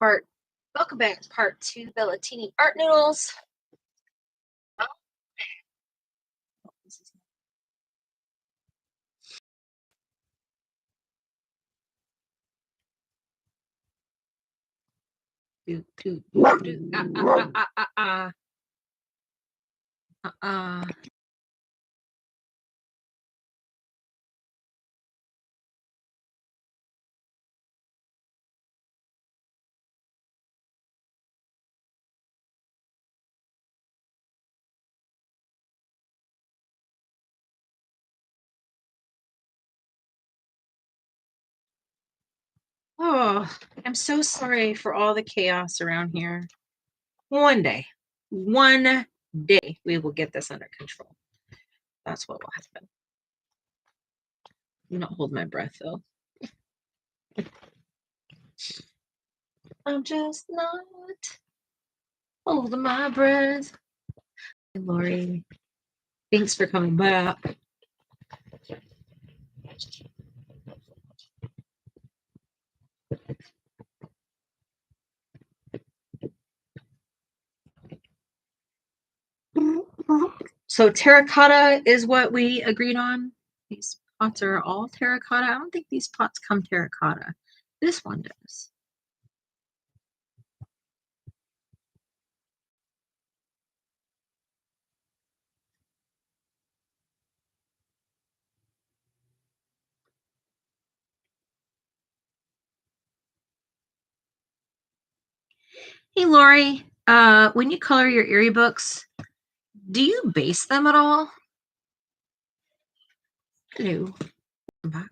Welcome back to part 2 Bellatini Art Noodles. Oh, I'm so sorry for all the chaos around here. One day we will get this under control. That's what will happen. I'm not holding my breath though. I'm just not holding my breath. Hey, Lori, thanks for coming back. So terracotta is what we agreed on. These pots are all terracotta. I don't think these pots come terracotta. This one does. Hey, Lori, when you color your Erie books, do you base them at all? Hello. I'm back.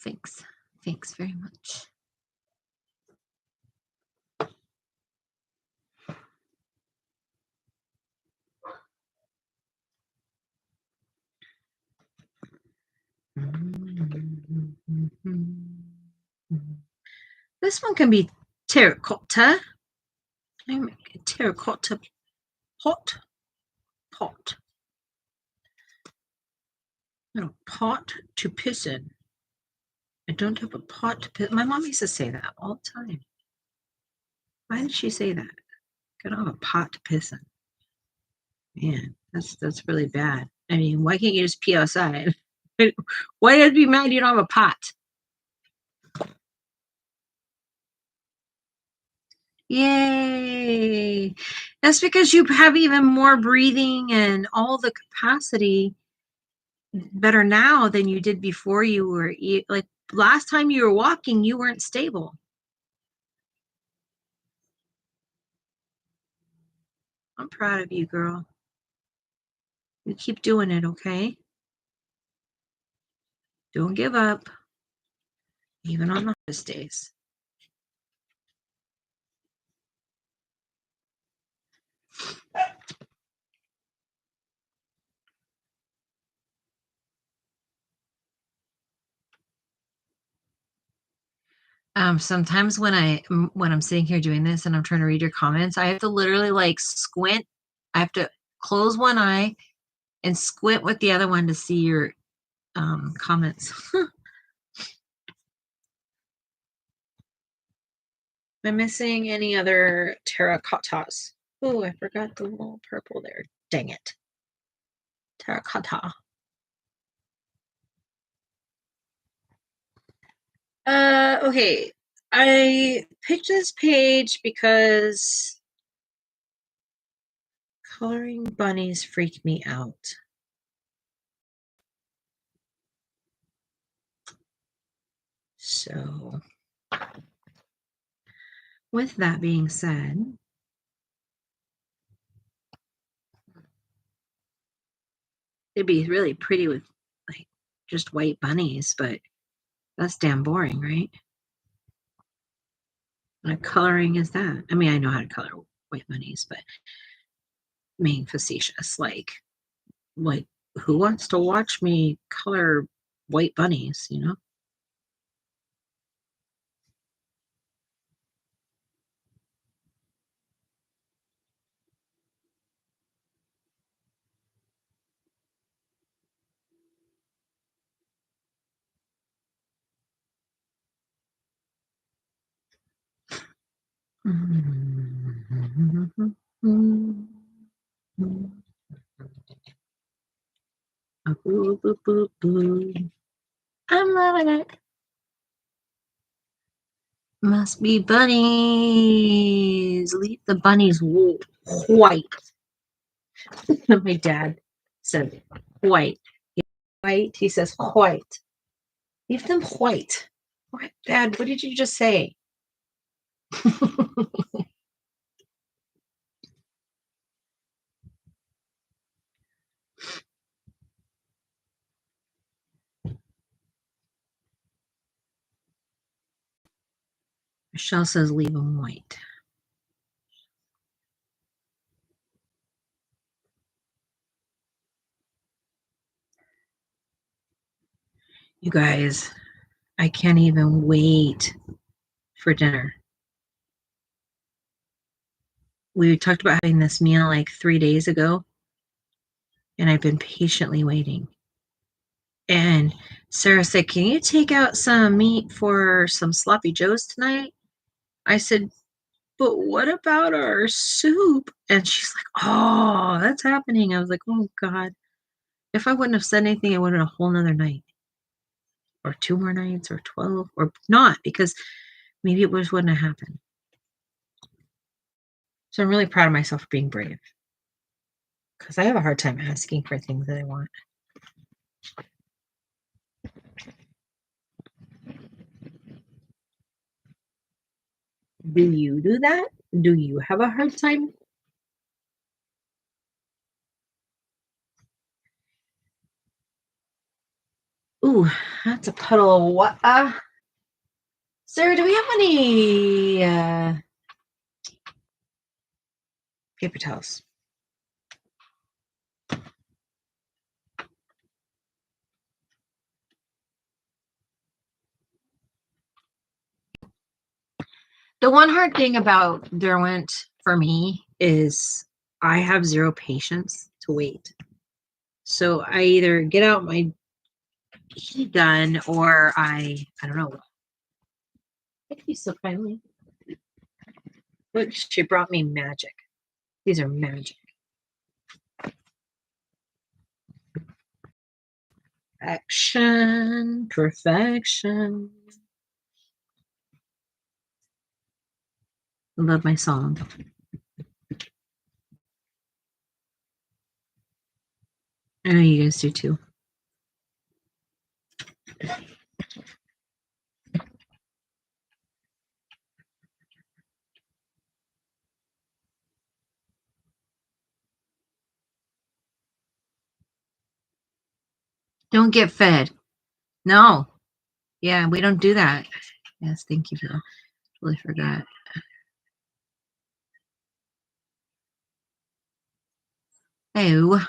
Thanks. Thanks very much. This one can be terracotta. I make a terracotta pot. No, pot to piss in. I don't have a pot to piss. My mom used to say that all the time. Why did she say that? I don't have a pot to piss in. Man, that's really bad. I mean, why can't you just pee outside? Why do you have to be mad you don't have a pot? Yay! That's because you have even more breathing and all the capacity better now than you did before you were like last time you were walking, you weren't stable. I'm proud of you, girl. You keep doing it, okay? Don't give up, even on the hardest days. Sometimes when I'm sitting here doing this and I'm trying to read your comments, I have to literally like squint. I have to close one eye and squint with the other one to see your comments. Am I missing any other terracottas? Oh, I forgot the little purple there. Dang it. Terracotta. Okay. I picked this page because coloring bunnies freak me out. So, with that being said, it'd be really pretty with like just white bunnies, but that's damn boring, right? What coloring is that? I mean, I know how to color white bunnies, but being facetious, like who wants to watch me color white bunnies, you know? Boo, boo, boo, boo. I'm loving it. Must be bunnies. Leave the bunnies white. My dad said white. White. He says white. Leave them white. What, Dad? What did you just say? Michelle says leave them white. You guys, I can't even wait for dinner. We talked about having this meal like 3 days ago, and I've been patiently waiting. And Sarah said, "Can you take out some meat for some sloppy joes tonight?" I said, "But what about our soup?" And she's like, "Oh, that's happening." I was like, "Oh God. If I wouldn't have said anything, it would have been a whole nother night. Or 2 more nights or 12 or not, because maybe it just wouldn't have happened." So I'm really proud of myself for being brave. Because I have a hard time asking for things that I want. Do you do that? Do you have a hard time? Ooh, that's a puddle of what? Sarah, do we have any paper towels? The one hard thing about Derwent for me is I have zero patience to wait. So I either get out my heat gun or I don't know. Thank you so kindly. Look, she brought me magic. These are magic. Action, perfection. I love my song. I know you guys do too. Don't get fed. No. Yeah, we don't do that. Yes, thank you, Bill. Totally forgot. Oh,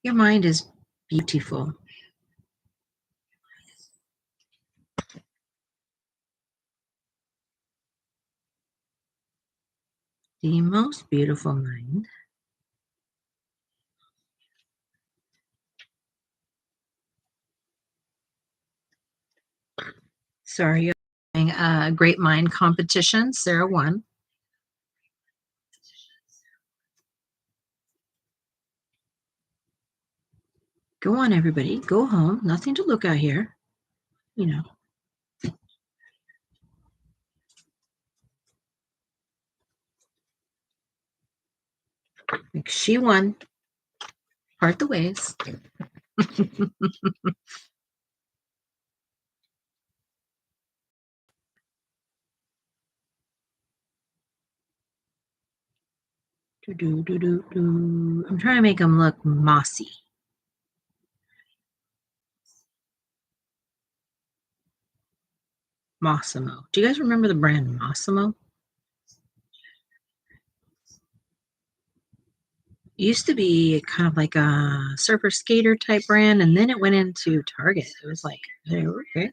your mind is beautiful. The most beautiful mind. Sorry, you're having a great mind competition. Sarah won. Go on, everybody. Go home. Nothing to look at here. You know. Like she won. Part the ways. I'm trying to make them look mossy. Mossimo. Do you guys remember the brand Mossimo? Used to be kind of like a surfer skater type brand, and then it went into Target. It was like, hey, okay.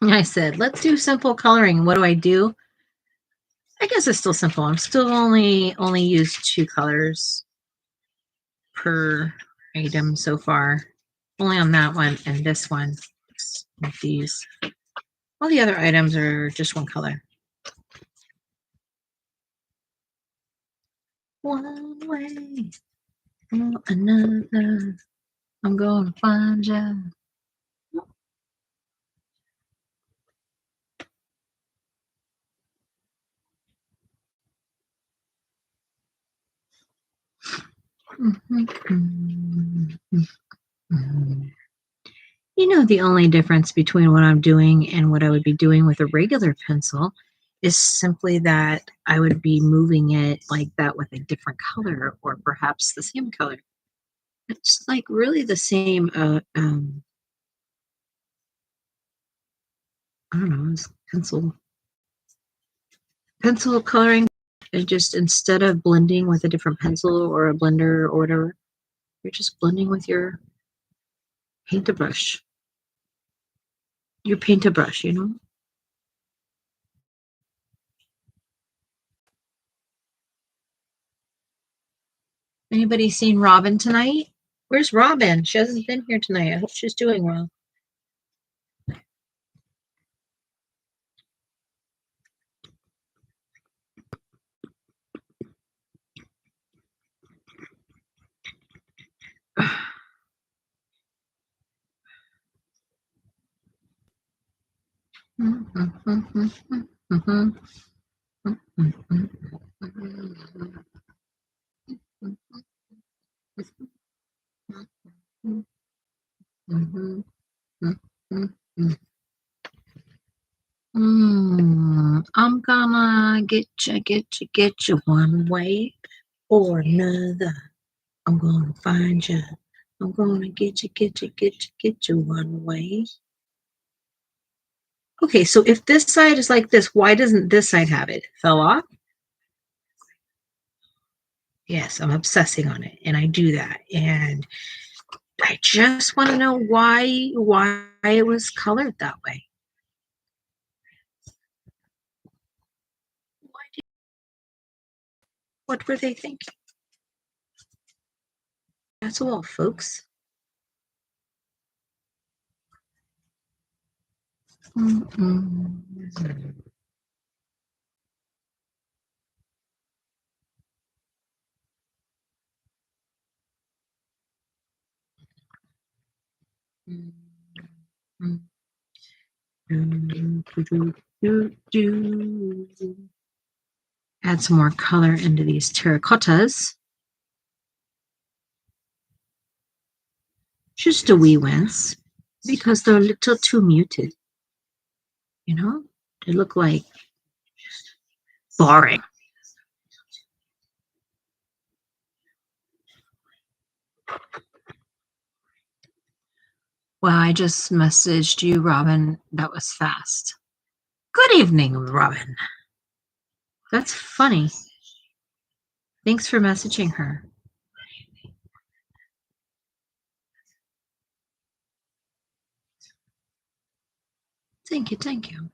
I said, let's do simple coloring. What do I do? I guess it's still simple. I'm still only used 2 colors per item so far. Only on that one and this one. With these. All the other items are just 1 color. One way or another, I'm gonna find you. You know, the only difference between what I'm doing and what I would be doing with a regular pencil is simply that I would be moving it like that with a different color or perhaps the same color. It's like really the same, I don't know, it's pencil coloring. And just instead of blending with a different pencil or a blender or whatever, you're just blending with your paint-a-brush. Your paint-a-brush, you know? Anybody seen Robin tonight? Where's Robin? She hasn't been here tonight. I hope she's doing well. I'm gonna get you one way or another. I'm gonna find you. I'm gonna get you one way. Okay, so if this side is like this, why doesn't this side have it? Fell off? Yes, I'm obsessing on it, and I do that. And I just want to know why it was colored that way. What were they thinking? That's all, folks. Add some more color into these terracottas. Just a wee wince, because they're a little too muted. You know, they look like boring. Well, I just messaged you, Robin. That was fast. Good evening, Robin. That's funny. Thanks for messaging her. Thank you, thank you.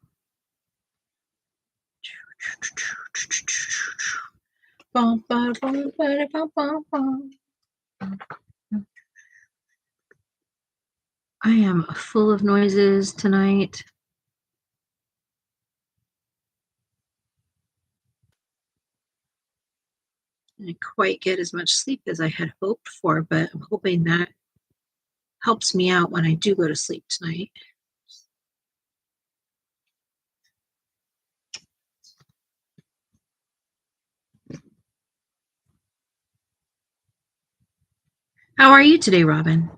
I am full of noises tonight. I didn't quite get as much sleep as I had hoped for, but I'm hoping that helps me out when I do go to sleep tonight. How are you today, Robin?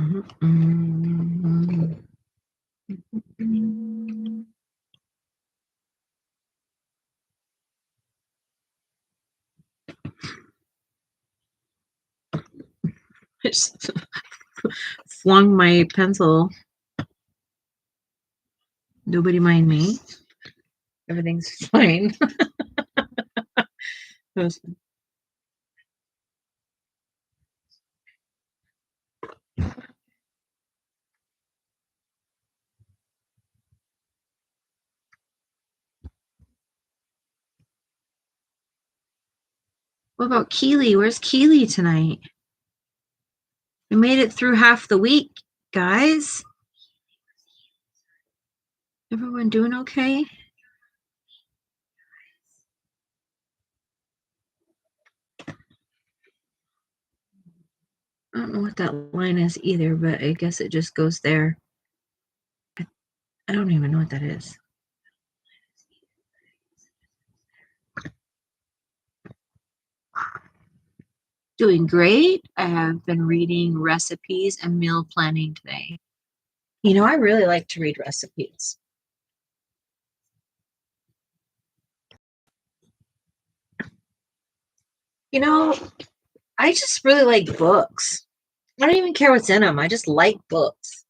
I just flung my pencil. Nobody mind me. Everything's fine. What about Keely? Where's Keely tonight? We made it through half the week, guys. Everyone doing okay? I don't know what that line is either, but I guess it just goes there. I don't even know what that is. Doing great. I have been reading recipes and meal planning today. You know, I really like to read recipes. You know, I just really like books. I don't even care what's in them. I just like books.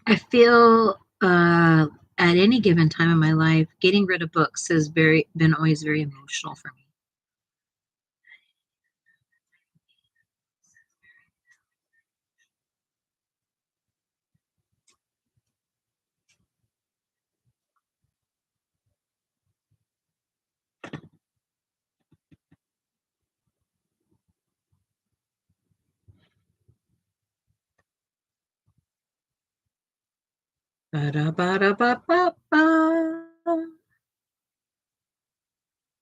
I feel at any given time in my life, getting rid of books has been always very emotional for me. Ba-da-ba-da-ba-ba-ba.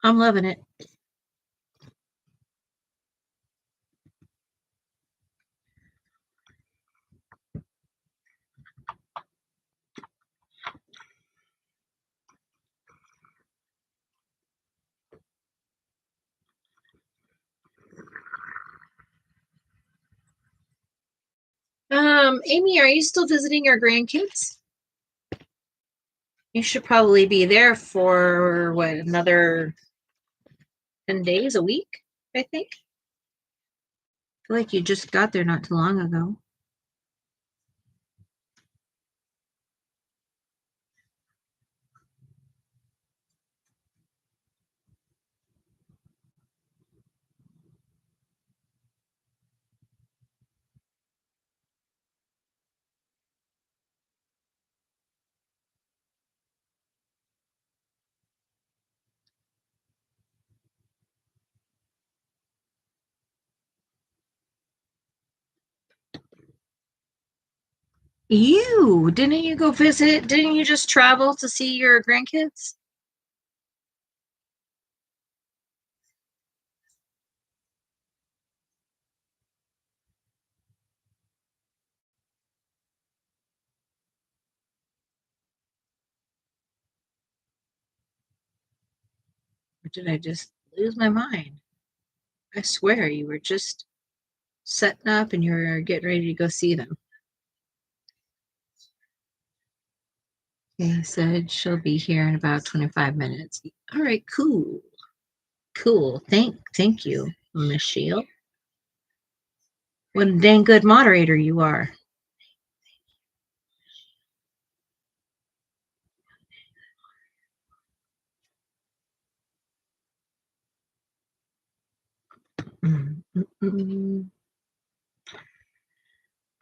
I'm loving it. Amy, are you still visiting your grandkids? You should probably be there for what, another 10 days, a week, I think. I feel like you just got there not too long ago. Didn't you go visit? Didn't you just travel to see your grandkids? Or did I just lose my mind? I swear you were just setting up and you were getting ready to go see them. He said she'll be here in about 25 minutes. All right, cool. Cool. Thank you, Michelle. What a dang good moderator you are.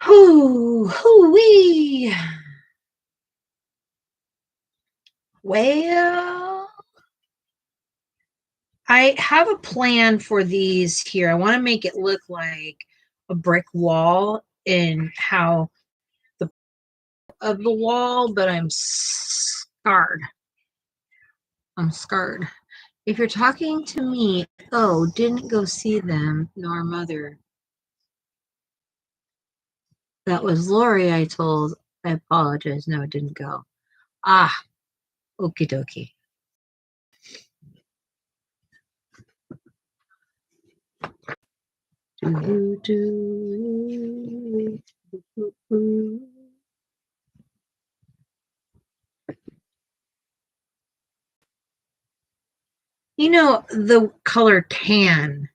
Hoo-wee. Well, I have a plan for these here. I want to make it look like a brick wall and how the of the wall, but I'm scarred. I'm scarred. If you're talking to me, oh, didn't go see them, nor mother. That was Lori I told. I apologize. No, it didn't go. Ah, okie dokie. You know, the color tan,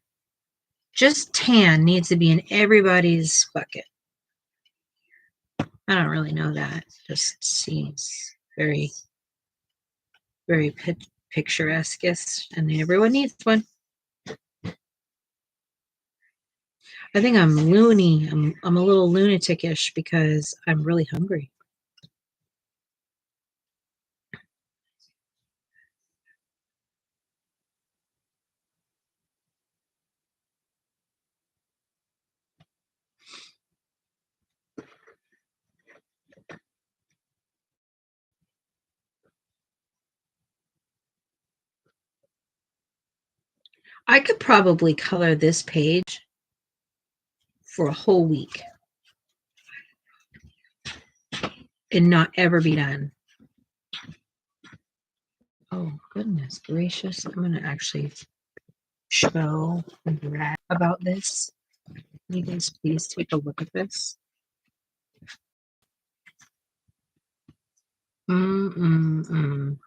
just tan, needs to be in everybody's bucket. I don't really know that. Just seems very, very picturesque, and everyone needs one. I think I'm loony. I'm a little lunatic-ish because I'm really hungry. I could probably color this page for a whole week and not ever be done. Oh, goodness gracious. I'm going to actually show and brag about this. Can you guys please take a look at this?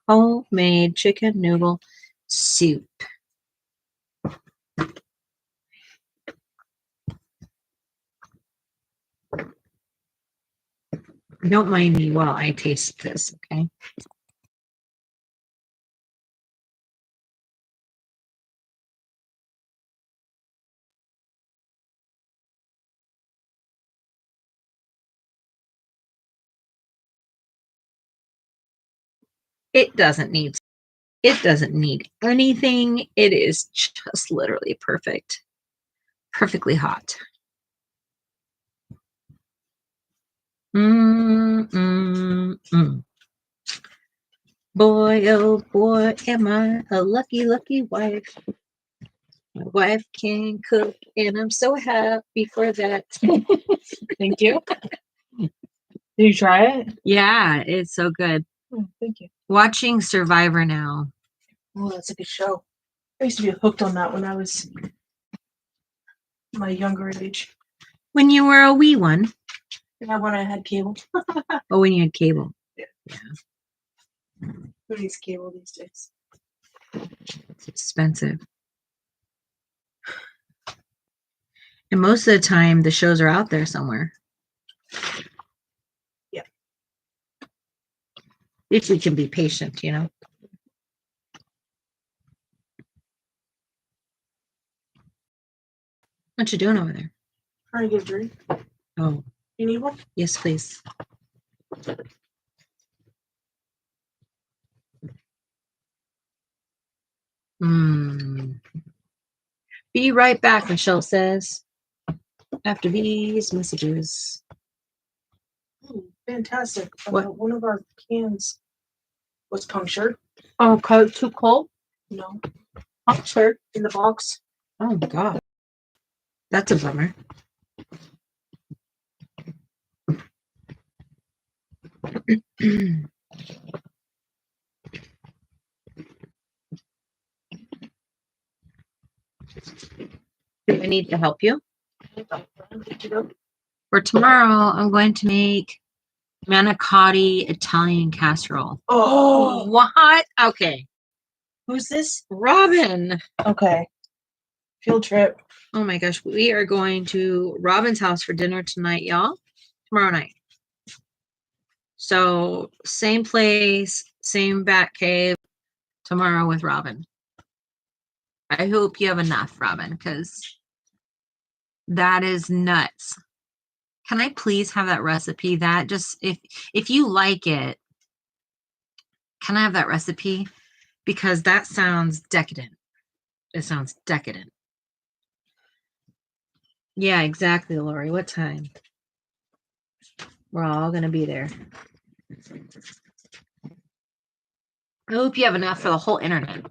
Homemade chicken noodle soup. Don't mind me while I taste this, okay? It doesn't need anything. It is just literally perfect. Perfectly hot. Boy, oh boy, am I a lucky, lucky wife. My wife can cook, and I'm so happy for that. Thank you. Did you try it? Yeah, it's so good. Oh, thank you. Watching Survivor now. Oh, that's a good show. I used to be hooked on that when I was my younger age. When you were a wee one. Yeah, when I had cable. Oh, when you had cable. Yeah. Who needs cable these days? It's expensive. And most of the time, the shows are out there somewhere. Yeah. If you can be patient, you know. What you doing over there? Trying to get a drink. Oh. You need one? Yes, please. Be right back, Michelle says. After these messages. Oh, fantastic. What? One of our cans was punctured. Oh, too cold? No. Punctured? In the box. Oh, God. That's a bummer. Do I need to help you? For tomorrow, I'm going to make manicotti Italian casserole. Oh, What? Okay. who's this? Robin. Okay. Field trip. Oh my gosh. We are going to Robin's house for dinner tonight, y'all. Tomorrow night. So same place, same bat cave tomorrow with Robin. I hope you have enough, Robin, because that is nuts. Can I please have that recipe? That just if you like it, can I have that recipe? Because that sounds decadent. It sounds decadent. Yeah, exactly, Lori. What time? We're all going to be there. I hope you have enough for the whole internet.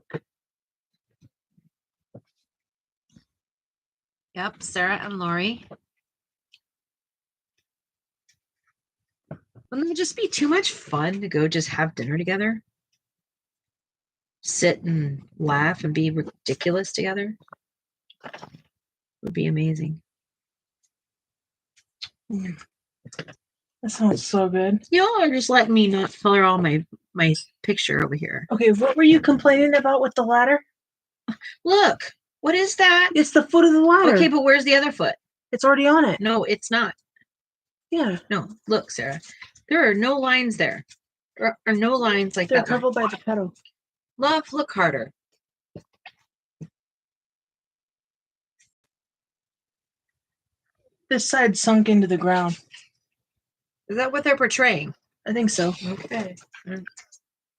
Yep, Sarah and Lori. Wouldn't it just be too much fun to go just have dinner together? Sit and laugh and be ridiculous together? Would be amazing. That sounds so good. Y'all are just letting me not color all my picture over here. Okay, what were you complaining about with the ladder? Look, what is that? It's the foot of the ladder. Okay, but where's the other foot? It's already on it. No, it's not. Yeah. No, look, Sarah. There are no lines there. There are no lines like They're that. covered by the pedal. Love, look harder. This side sunk into the ground. Is that what they're portraying? I think so. Okay.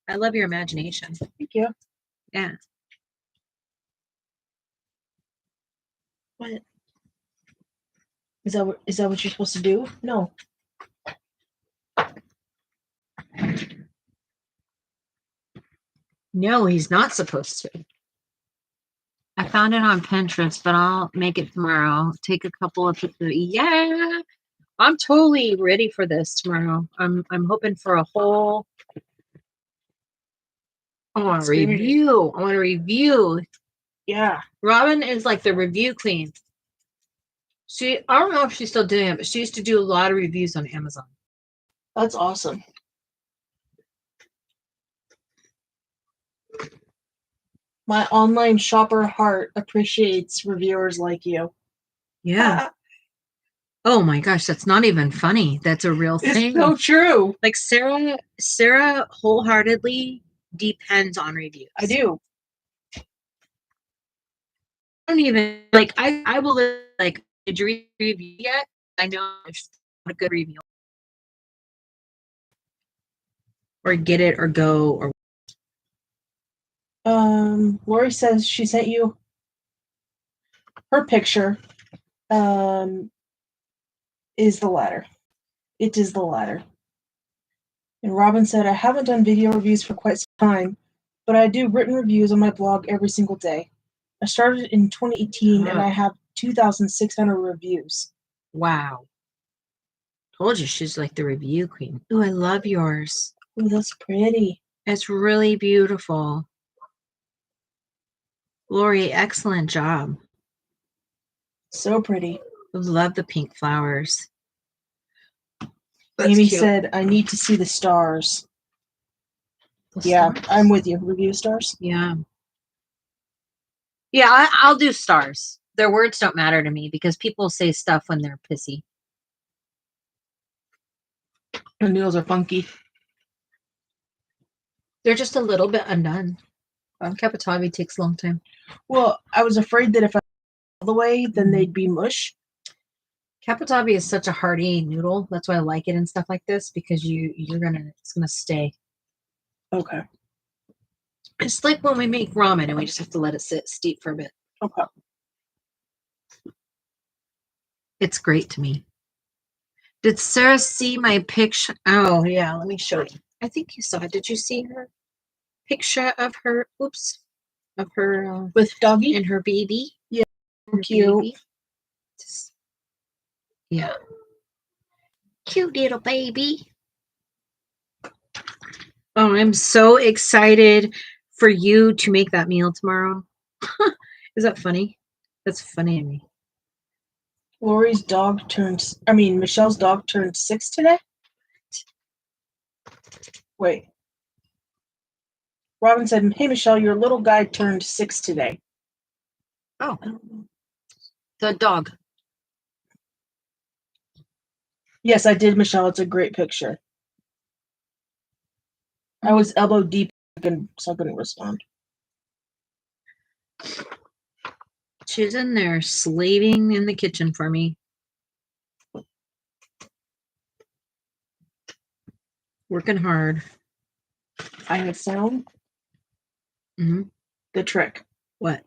I love your imagination. Thank you. Yeah. What? Is that what you're supposed to do? No. No, he's not supposed to. I found it on Pinterest, but I'll make it tomorrow. Take a couple of pictures. Yeah. I'm totally ready for this tomorrow. I'm hoping for a whole I want to review. Yeah. Robin is like the review queen. I don't know if she's still doing it, but she used to do a lot of reviews on Amazon. That's awesome. My online shopper heart appreciates reviewers like you. Yeah. Oh my gosh, that's not even funny. That's a real thing. It's so true. Like Sarah wholeheartedly depends on reviews. I do. I don't even like I will like, did you read the review yet? I know it's not a good review. Or get it or go or Lori says she sent you her picture. Is the ladder. It is the ladder. And Robin said, I haven't done video reviews for quite some time, but I do written reviews on my blog every single day. I started in 2018 and I have 2,600 reviews. Wow. Told you she's like the review queen. Ooh, I love yours. Ooh, that's pretty. It's really beautiful. Lori, excellent job. So pretty. Love the pink flowers. Amy said, I need to see the stars. Yeah, I'm with you. Review stars? Yeah. Yeah, I'll do stars. Their words don't matter to me because people say stuff when they're pissy. The noodles are funky. They're just a little bit undone. Capitavi takes a long time. Well, I was afraid that if I all the way, then they'd be mush. Capitavi is such a hearty noodle. That's why I like it and stuff like this because it's gonna stay. Okay. It's like when we make ramen and we just have to let it sit steep for a bit. Okay. It's great to me. Did Sarah see my picture? Oh yeah, let me show you. I think you saw it. Did you see her picture of her? Oops, of her with doggy and her baby. Yeah, cute. Baby. Yeah, cute little baby. Oh, I'm so excited for you to make that meal tomorrow. Is that funny? That's funny to me. Michelle's dog turned 6 today? Wait. Robin said, hey, Michelle, your little guy turned 6 today. Oh. The dog. Yes, I did, Michelle. It's a great picture. I was elbow deep, so I couldn't respond. She's in there slaving in the kitchen for me. Working hard. I have found Mm-hmm. the trick. What?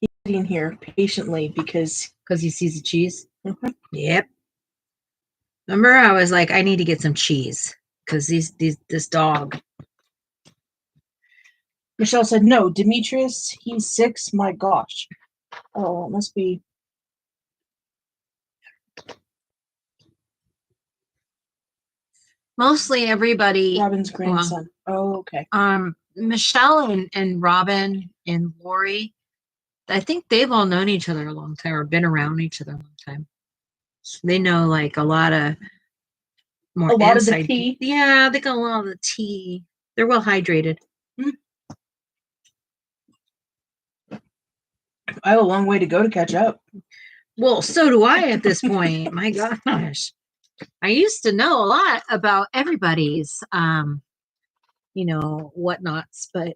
He's sitting here patiently because he sees the cheese? Mm-hmm. Yep. Remember, I was like, I need to get some cheese because this dog. Michelle said, no, Demetrius, he's 6. My gosh. Oh, it must be. Mostly everybody. Robin's grandson. Oh, okay. Michelle and Robin and Lori, I think they've all known each other a long time or been around each other a long time. So they know like a lot of more A lot of the inside. tea. Yeah, they got a lot of the tea. They're well hydrated. I have a long way to go to catch up. Well, so do I at this point. My gosh. I used to know a lot about everybody's whatnots, but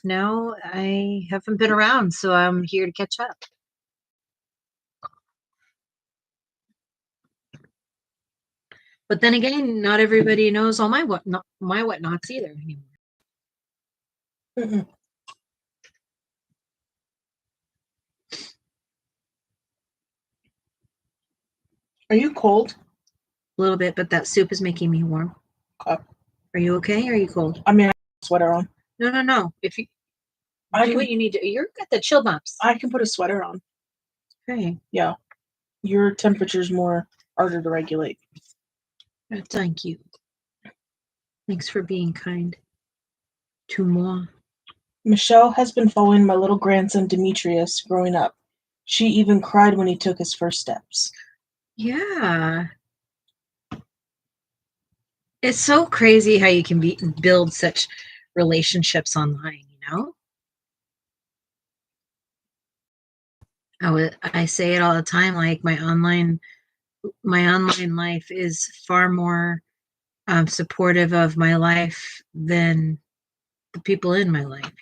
now I haven't been around, so I'm here to catch up. But then again, not everybody knows all my whatnots either anymore. Mm-mm. Are you cold? A little bit, but that soup is making me warm. Okay. Are you okay? Or are you cold? I mean, I have a sweater on. No. If you do what you need to, you're got the chill bumps. I can put a sweater on. Okay. Yeah. Your temperature's more harder to regulate. Thank you. Thanks for being kind to moi. Michelle has been following my little grandson Demetrius growing up. She even cried when he took his first steps. Yeah. It's so crazy how you can build such relationships online, I say it all the time, like my online life is far more supportive of my life than the people in my life,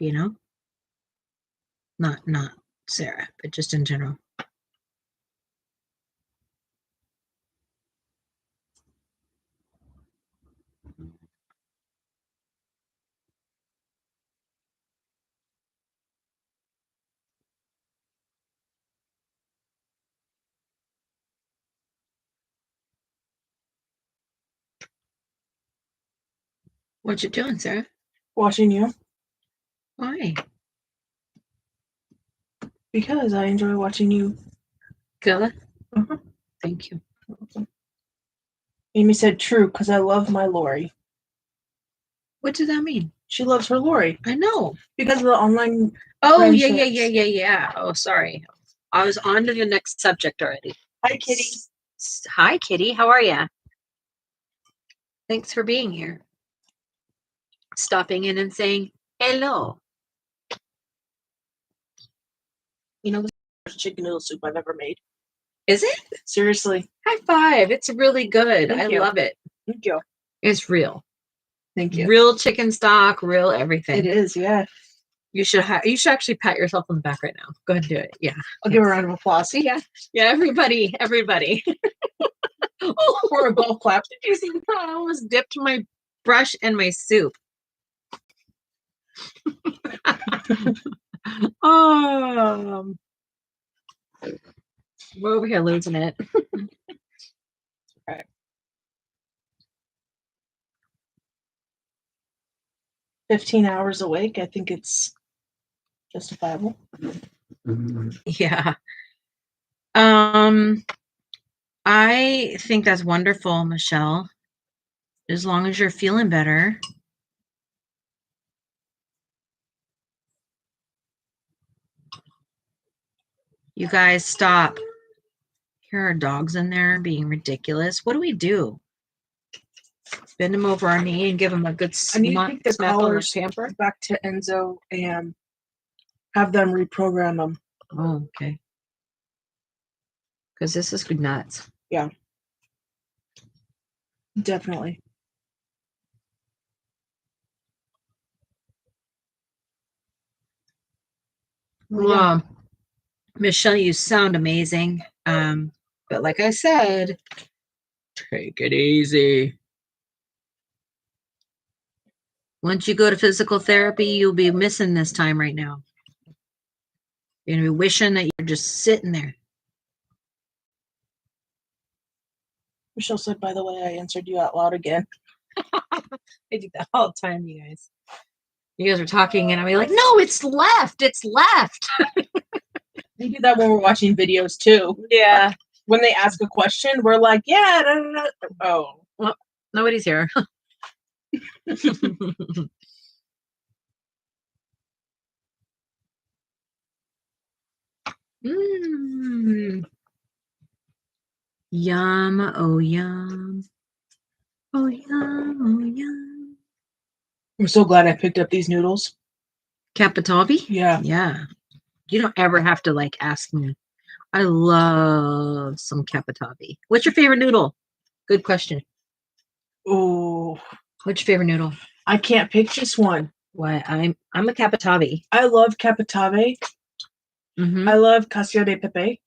Not Sarah, but just in general. What you doing, Sarah? Watching you. Why? Because I enjoy watching you. Gilla? Uh-huh. Thank you. Amy said, true, because I love my Lori. What does that mean? She loves her Lori. I know. Because of the online. Oh, yeah. Oh, sorry. I was on to the next subject already. Hi, Kitty. Hi, Kitty. How are you? Thanks for being here. Stopping in and saying hello. You know, this is the chicken noodle soup I've ever made. Is it? Seriously. High five. It's really good. Thank I you. love it. Thank you. It's real. Thank you. Real chicken stock, real everything. It is, yeah. You should actually pat yourself on the back right now. Go ahead and do it. Yeah. I'll give a round of applause. Yeah. Yeah, everybody. Oh, or a golf clap. Did you see that? I almost dipped my brush in my soup. We're over here losing it. Right. 15 hours awake. I think it's justifiable. Yeah. I think that's wonderful, Michelle. As long as you're feeling better. You guys stop. Here are dogs in there being ridiculous. What do we do? Bend him over our knee and give him a good I need to take the smack on the collars pamper. back to Enzo and have them reprogram them. Oh, okay. Because this is good nuts. Yeah. Definitely. Well, Michelle, you sound amazing. But like I said, take it easy. Once you go to physical therapy, you'll be missing this time right now. You're going to be wishing that you're just sitting there. Michelle said, by the way, I answered you out loud again. I do that all the time, you guys. You guys are talking, and I'll be like, no, it's left. It's left. We do that when we're watching videos, too. Yeah. When they ask a question, we're like, yeah, no, no, no. Oh. Well, nobody's here. Mm. Yum, oh yum. Oh yum, oh yum. I'm so glad I picked up these noodles. Capitabi? Yeah. Yeah. You don't ever have to like ask me. I love some capitabi. What's your favorite noodle? Good question. Oh. What's your favorite noodle? I can't pick just one. Why I'm a capitabi. I love capitave. Mm-hmm. I love casio de pepe,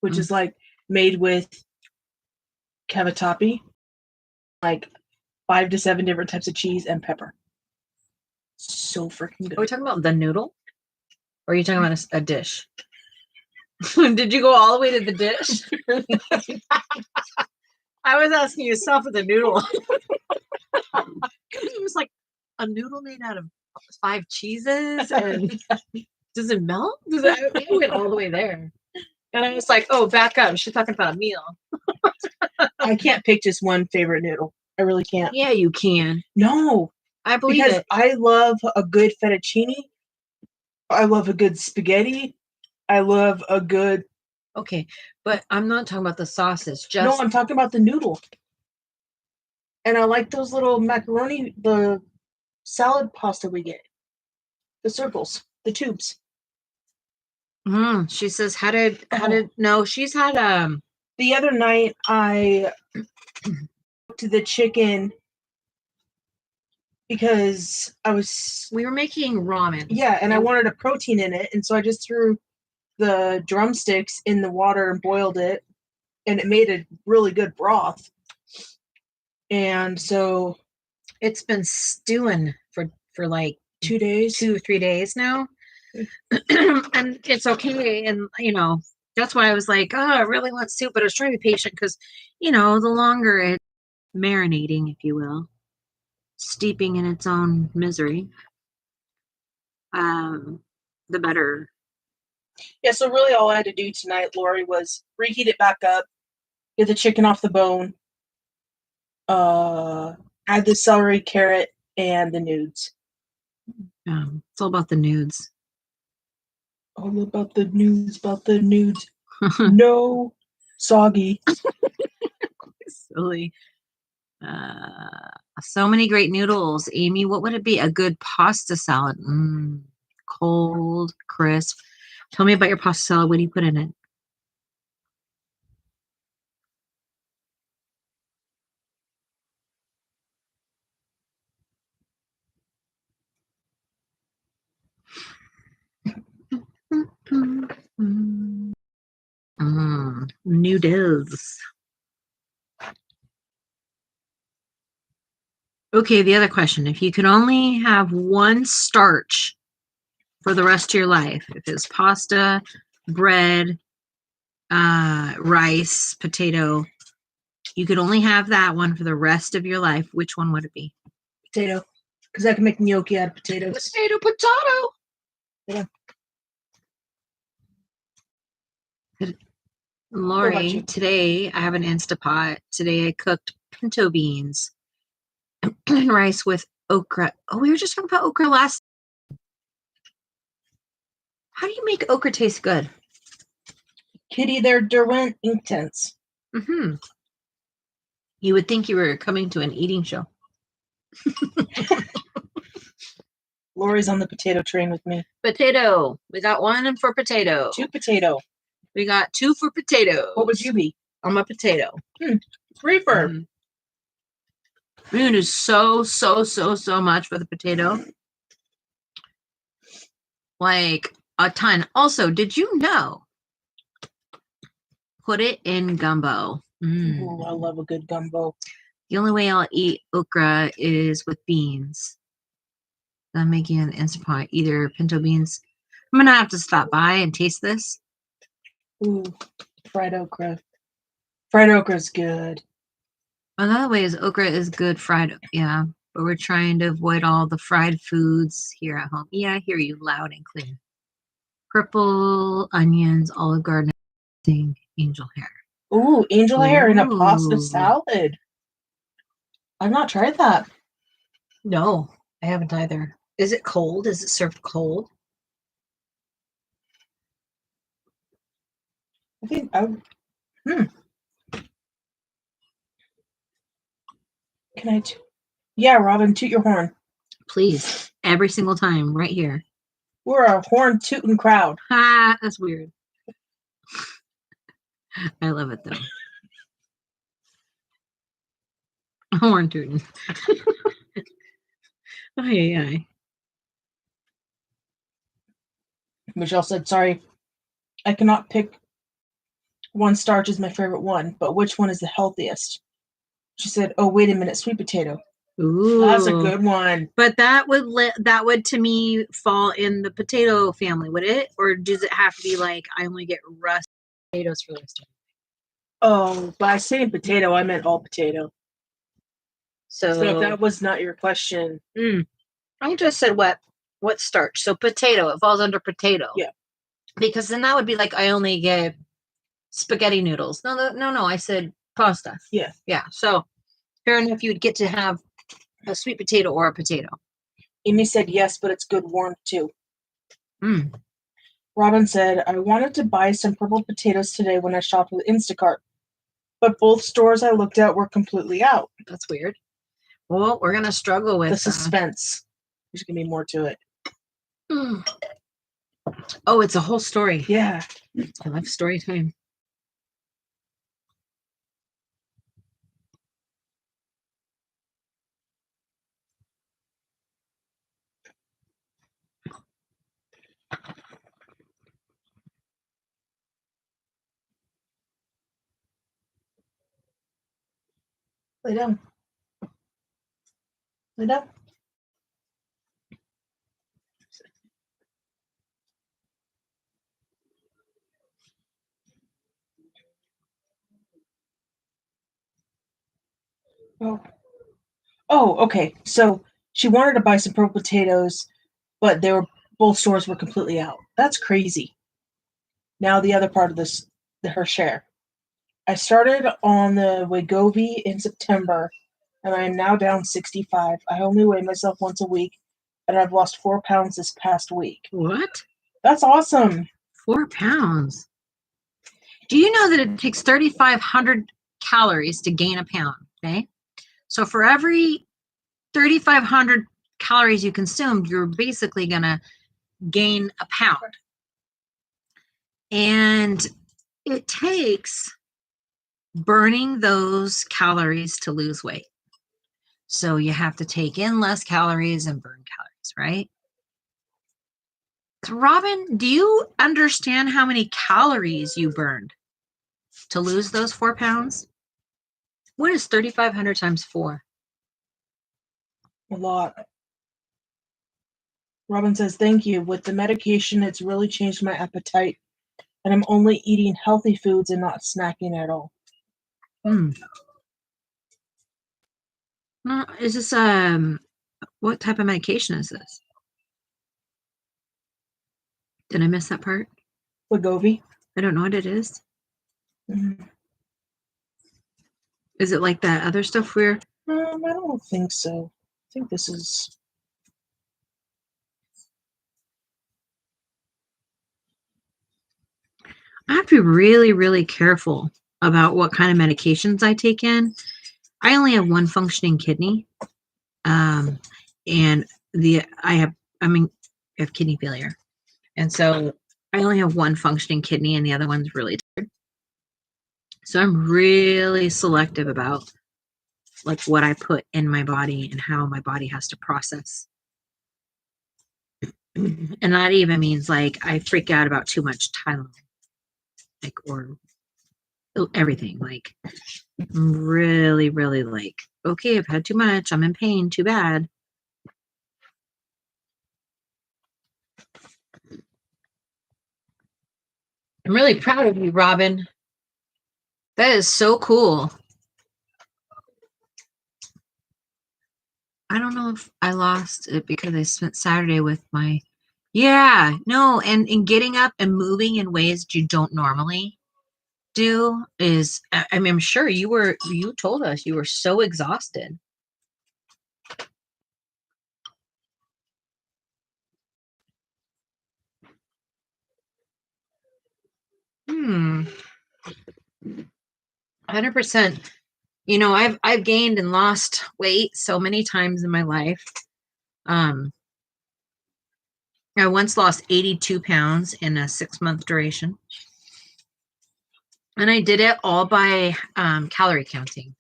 which Mm. is like made with cavatappi, like 5 to 7 different types of cheese and pepper. So freaking Are we good. talking about the noodle? Or are you talking about a dish? Did you go all the way to the dish? I was asking you to stop with the noodle. It was like a noodle made out of 5 cheeses, and does it melt? We went all the way there. And I was like, oh, back up. She's talking about a meal. I can't pick just one favorite noodle. I really can't. Yeah, you can. No. I believe Because it. I love a good fettuccine. I love a good spaghetti. I love a good... Okay, but I'm not talking about the sauces. No, I'm talking about the noodle. And I like those little macaroni, the salad pasta we get. The circles, the tubes. She says, how did no, she's had The other night I cooked the chicken because we were making ramen. Yeah, and I wanted a protein in it, and so I just threw the drumsticks in the water and boiled it, and it made a really good broth. And so it's been stewing for like 2 days, 2 or 3 days now. And it's okay. And that's why I was like, oh, I really want soup, but I was trying to be patient because, the longer it's marinating, if you will, steeping in its own misery, the better. Yeah, so really all I had to do tonight, Lori, was reheat it back up, get the chicken off the bone, add the celery, carrot, and the nudes. It's all about the nudes. All about the nudes, No, soggy. Silly. So many great noodles. Amy, what would it be? A good pasta salad. Cold, crisp. Tell me about your pasta salad. What do you put in it? Noodles. Okay, the other question. If you could only have one starch for the rest of your life, if it's pasta, bread, rice, potato, you could only have that one for the rest of your life, which one would it be? Potato. Because I can make gnocchi out of potatoes. Potato. Yeah. Lori, today I have an Instapot. Today I cooked pinto beans and rice with okra. Oh, we were just talking about okra last. How do you make okra taste good? Kitty, they're Derwent Inktense. You would think you were coming to an eating show. Lori's on the potato train with me. Potato. We got 1 for potato. 2 potato. We got 2 for potato. What would you be? I'm a potato. 3 for. We're gonna do so much for the potato. Like a ton. Also, did you know? Put it in gumbo. Ooh, I love a good gumbo. The only way I'll eat okra is with beans. I'm making an Instant Pot, either pinto beans. I'm gonna have to stop by and taste this. Ooh, fried okra. Fried okra's good. Another way is okra is good fried. Yeah, but we're trying to avoid all the fried foods here at home. Yeah, I hear you loud and clear. Purple onions, Olive Garden, angel hair. Ooh, angel hair in a pasta Ooh. salad. I've not tried that. No, I haven't either. Is it cold? Is it served cold? I think I would. Can I? Yeah, Robin, toot your horn. Please, every single time, right here. We're a horn tooting crowd. Ha, that's weird. I love it though. Horn tooting. Aye. Michelle said, sorry, I cannot pick one starch is my favorite one, but which one is the healthiest? She said, oh, wait a minute, sweet potato. Ooh, that's a good one. But that would to me fall in the potato family, would it? Or does it have to be like I only get russet potatoes for this time? Oh, by saying potato, I meant all potato. So if that was not your question. I just said what starch. So potato, it falls under potato. Yeah. Because then that would be like I only get spaghetti noodles. No, I said pasta. Yeah. Yeah. So fair enough, you'd get to have a sweet potato or a potato. Amy said yes, but it's good warm too. Robin said, I wanted to buy some purple potatoes today when I shopped with Instacart, but both stores I looked at were completely out. That's weird. Well, we're going to struggle with the suspense. There's going to be more to it. Oh, it's a whole story. Yeah. I love story time. Lay down. Lay down. Oh, okay. So she wanted to buy some purple potatoes, but both stores were completely out. That's crazy. Now the other part of this, her share. I started on the Wegovy in September, and I am now down 65. I only weigh myself once a week, and I've lost 4 pounds this past week. What? That's awesome. 4 pounds. Do you know that it takes 3,500 calories to gain a pound? Okay. So for every 3,500 calories you consume, you're basically going to gain a pound. And it takes burning those calories to lose weight. So you have to take in less calories and burn calories, right? Robin, do you understand how many calories you burned to lose those 4 pounds? What is 3,500 times 4? A lot. Robin says, thank you. With the medication, it's really changed my appetite, and I'm only eating healthy foods and not snacking at all. Is this what type of medication is this? Did I miss that part? Wegovy. I don't know what it is. Mm-hmm. Is it like that other stuff where? I don't think so. I think this is. I have to be really, really careful about what kind of medications I take in. I only have one functioning kidney, and I have kidney failure, and so I only have one functioning kidney, and the other one's really tired. So I'm really selective about like what I put in my body and how my body has to process. And that even means like I freak out about too much Tylenol, like or everything. Like I'm really, really like, okay, I've had too much. I'm in pain. Too bad. I'm really proud of you, Robin. That is so cool. I don't know if I lost it because I spent Saturday with my, yeah, no, and getting up and moving in ways that you don't normally do is, I mean, I'm sure you told us you were so exhausted. Hmm. 100%. You know, I've gained and lost weight so many times in my life. Um, I once lost 82 pounds in a 6-month duration. And I did it all by calorie counting.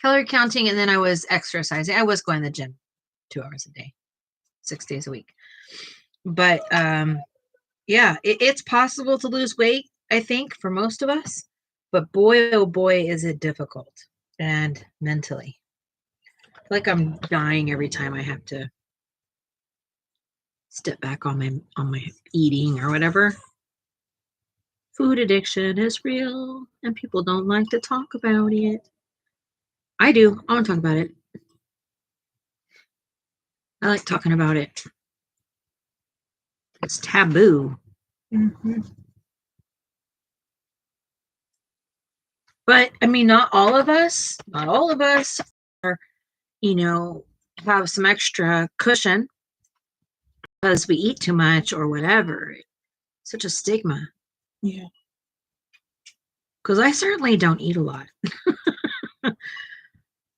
Calorie counting, and then I was exercising. I was going to the gym 2 hours a day, 6 days a week. But yeah, it's possible to lose weight, I think, for most of us. But boy, oh boy, is it difficult. And mentally. Like I'm dying every time I have to step back on my eating or whatever. Food addiction is real and people don't like to talk about it. I do. I want to talk about it. I like talking about it. It's taboo. Mm-hmm. But I mean, not all of us are, have some extra cushion because we eat too much or whatever. Such a stigma. Yeah. Because I certainly don't eat a lot.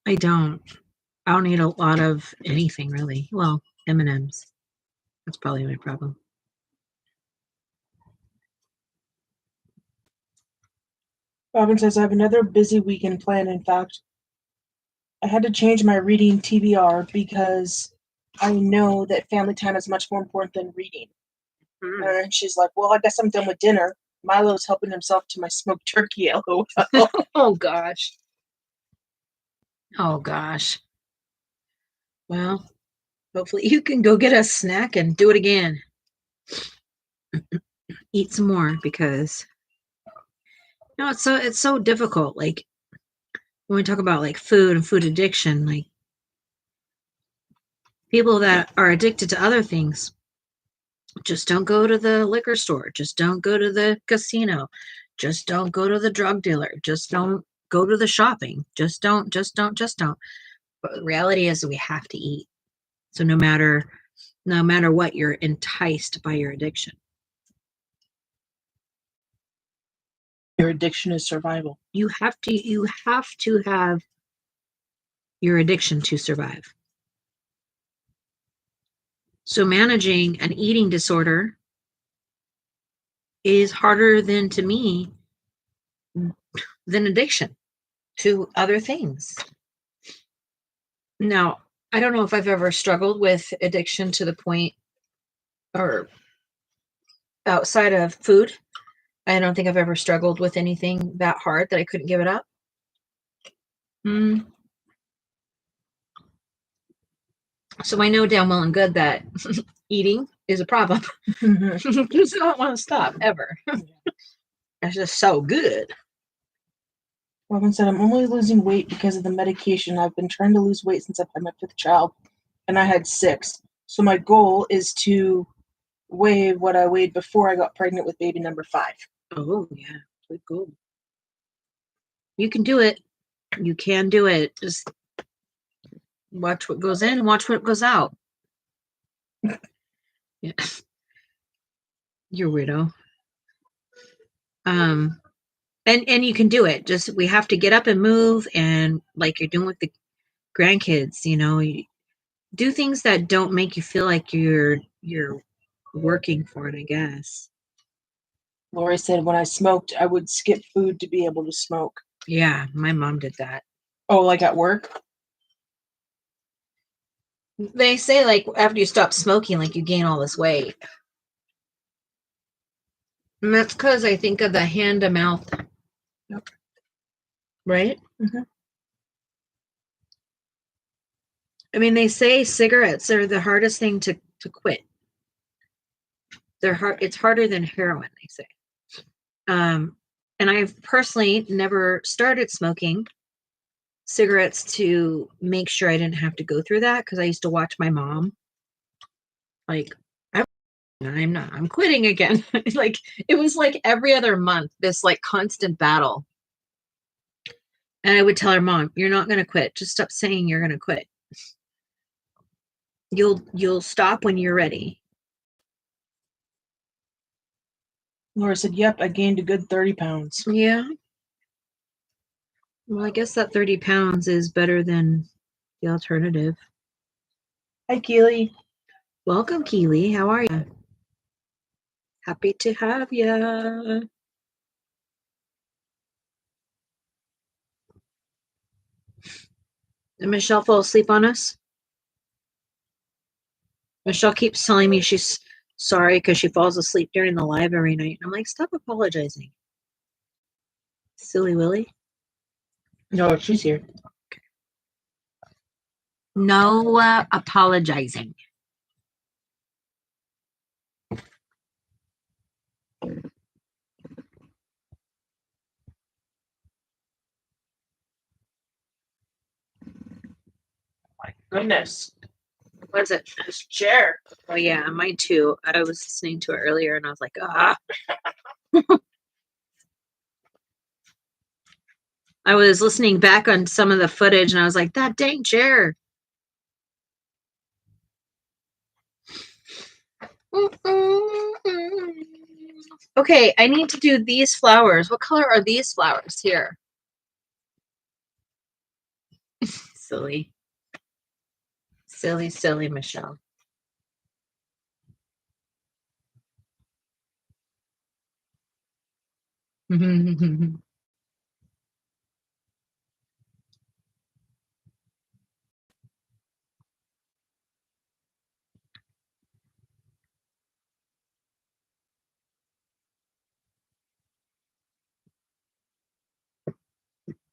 I don't. I don't eat a lot of anything really. Well, M&Ms. That's probably my problem. Robin says, I have another busy weekend planned. In fact, I had to change my reading TBR because I know that family time is much more important than reading. And she's like, well, I guess I'm done with dinner. Milo's helping himself to my smoked turkey, LOL. Oh, gosh. Oh, gosh. Well, hopefully you can go get a snack and do it again. Eat some more because it's so difficult. Like when we talk about like food and food addiction, like people that are addicted to other things just don't go to the liquor store, just don't go to the casino, just don't go to the drug dealer, just don't go to the shopping, just don't. But the reality is we have to eat. So no matter what, you're enticed by your addiction. Your addiction is survival. You have to have your addiction to survive. So managing an eating disorder is harder to me than addiction to other things. Now, I don't know if I've ever struggled with addiction to the point or outside of food. I don't think I've ever struggled with anything that hard that I couldn't give it up. So I know damn well and good that eating is a problem because I don't want to stop ever. It's just so good. Robin said, I'm only losing weight because of the medication. I've been trying to lose weight since I've had my 5th child, and I had 6. So my goal is to weigh what I weighed before I got pregnant with baby number 5. Oh, yeah. Good goal. You can do it. You can do it. Just watch what goes in and watch what goes out. Yeah. You're weirdo. And you can do it. Just we have to get up and move, and like you're doing with the grandkids, you do things that don't make you feel like you're working for it, I guess. Lori said, when I smoked, I would skip food to be able to smoke. Yeah, my mom did that. Oh, like at work? They say like after you stop smoking, like you gain all this weight. And that's because I think of the hand to mouth. Yep. Right? Mm-hmm. I mean, they say cigarettes are the hardest thing to quit. They're hard. It's harder than heroin, they say. And I've personally never started smoking. cigarettes to make sure I didn't have to go through that, because I used to watch my mom. Like, I'm quitting again. Like, it was like every other month, this like constant battle. And I would tell her, Mom, you're not going to quit. Just stop saying you're going to quit. You'll stop when you're ready. Laura said, yep, I gained a good 30 pounds. Yeah. Well, I guess that 30 pounds is better than the alternative. Hi, Keely. Welcome, Keely. How are you? Happy to have you. Did Michelle fall asleep on us? Michelle keeps telling me she's sorry because she falls asleep during the live every night. I'm like, stop apologizing. Silly Willy. No, she's here. No apologizing. My goodness. What is it? This chair. Oh, yeah, mine too. I was listening to it earlier and I was like, ah. I was listening back on some of the footage and I was like, that dang chair. Okay, I need to do these flowers. What color are these flowers here? Silly. Silly, silly Michelle.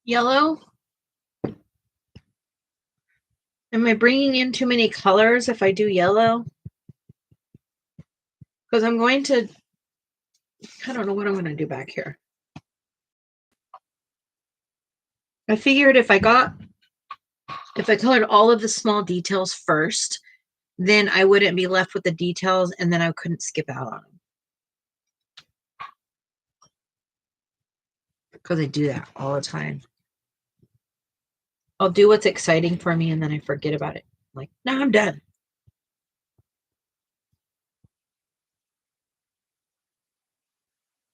Yellow? Am I bringing in too many colors if I do yellow? Because I'm going to, I don't know what I'm going to do back here. I figured if I colored all of the small details first, then I wouldn't be left with the details and then I couldn't skip out on them. Because I do that all the time. I'll do what's exciting for me and then I forget about it. I'm like, no, I'm done.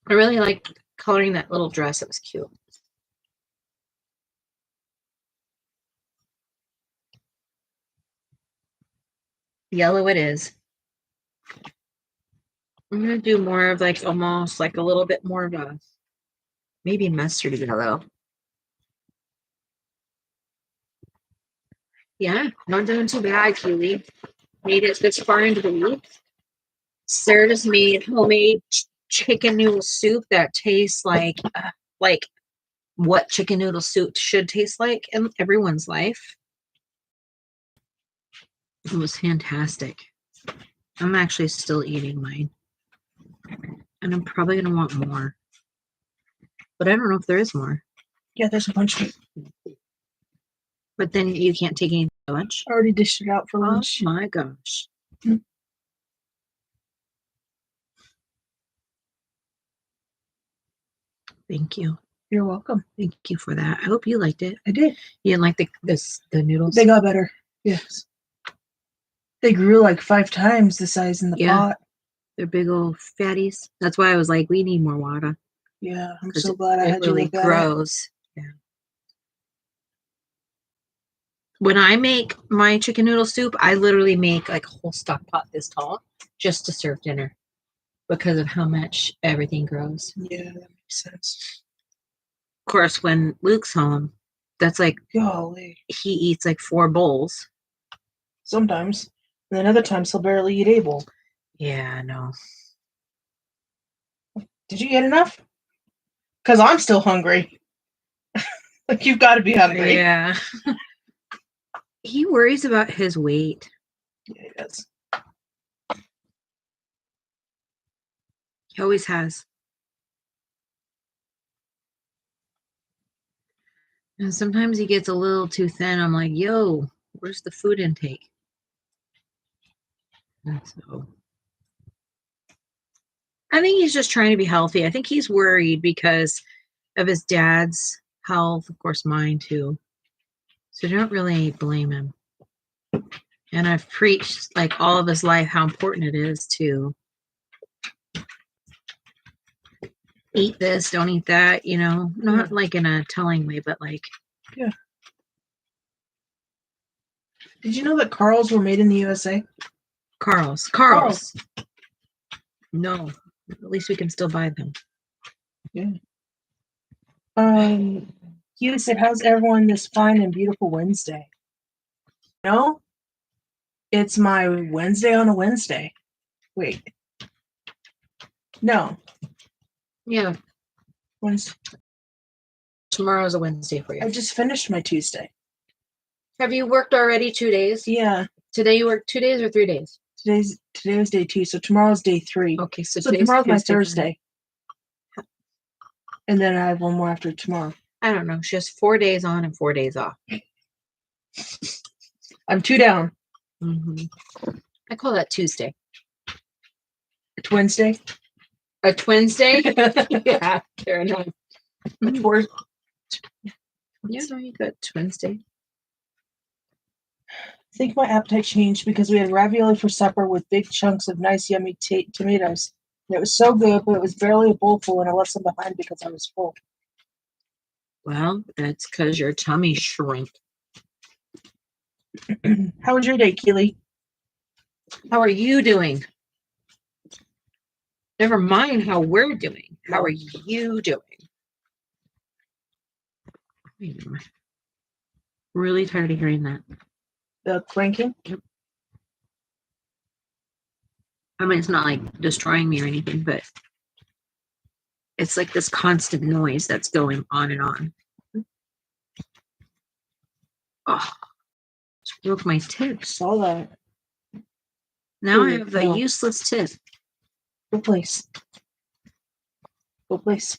I really liked coloring that little dress. It was cute. Yellow it is. I'm going to do more of like almost like a little bit more of a maybe mustard yellow. Yeah, not doing too bad, Keely. Made it this far into the week. Sarah just made homemade chicken noodle soup that tastes like what chicken noodle soup should taste like in everyone's life. It was fantastic. I'm actually still eating mine. And I'm probably going to want more. But I don't know if there is more. Yeah, there's a bunch of it. But then you can't take any lunch? I already dished it out for lunch. Oh my gosh. Thank you. You're welcome. Thank you for that. I hope you liked it. I did. You didn't like the noodles? They got better. Yes. They grew like 5 times the size in the pot. They're big old fatties. That's why I was like, we need more water. Yeah, I'm so glad I had really you look at grows. Yeah. When I make my chicken noodle soup, I literally make like a whole stock pot this tall just to serve dinner because of how much everything grows. Yeah, that makes sense. Of course, when Luke's home, that's like, golly, he eats like 4 bowls. Sometimes. And then other times he'll barely eat a bowl. Yeah, I know. Did you get enough? Because I'm still hungry. Like, you've got to be hungry. Yeah. He worries about his weight. Yeah, he does. He always has. And sometimes he gets a little too thin. I'm like, yo, where's the food intake? And so I think he's just trying to be healthy. I think he's worried because of his dad's health, of course, mine too. So don't really blame him. And I've preached like all of his life how important it is to eat this, don't eat that, you know, not like in a telling way, but like. Yeah. Did you know that Carls were made in the USA? Carl's. No, at least we can still buy them. Yeah. Hugh said, "How's everyone this fine and beautiful Wednesday?" No, it's my Wednesday on a Wednesday. Wait. No. Yeah. Wednesday. Tomorrow's a Wednesday for you. I just finished my Tuesday. Have you worked already 2 days? Yeah. Today you worked 2 days or 3 days? Today was day 2, so tomorrow's day 3. Okay, so tomorrow's my Thursday. And then I have one more after tomorrow. I don't know. She has 4 days on and 4 days off. I'm 2 down. I call that Tuesday. It's Wednesday. A Wednesday? Yeah, fair enough. Yeah, no, you got Wednesday. I think my appetite changed because we had ravioli for supper with big chunks of nice, yummy tomatoes. And it was so good, but it was barely a bowl full, and I left some behind because I was full. Well, that's because your tummy shrunk. How was your day, Keely? How are you doing? Never mind how we're doing. How are you doing? Really tired of hearing that. The cranking? Yep. I mean, it's not like destroying me or anything, but it's like this constant noise that's going on and on. Oh, it broke my tip. Saw that. Now I have a useless tip. Go place. Go place.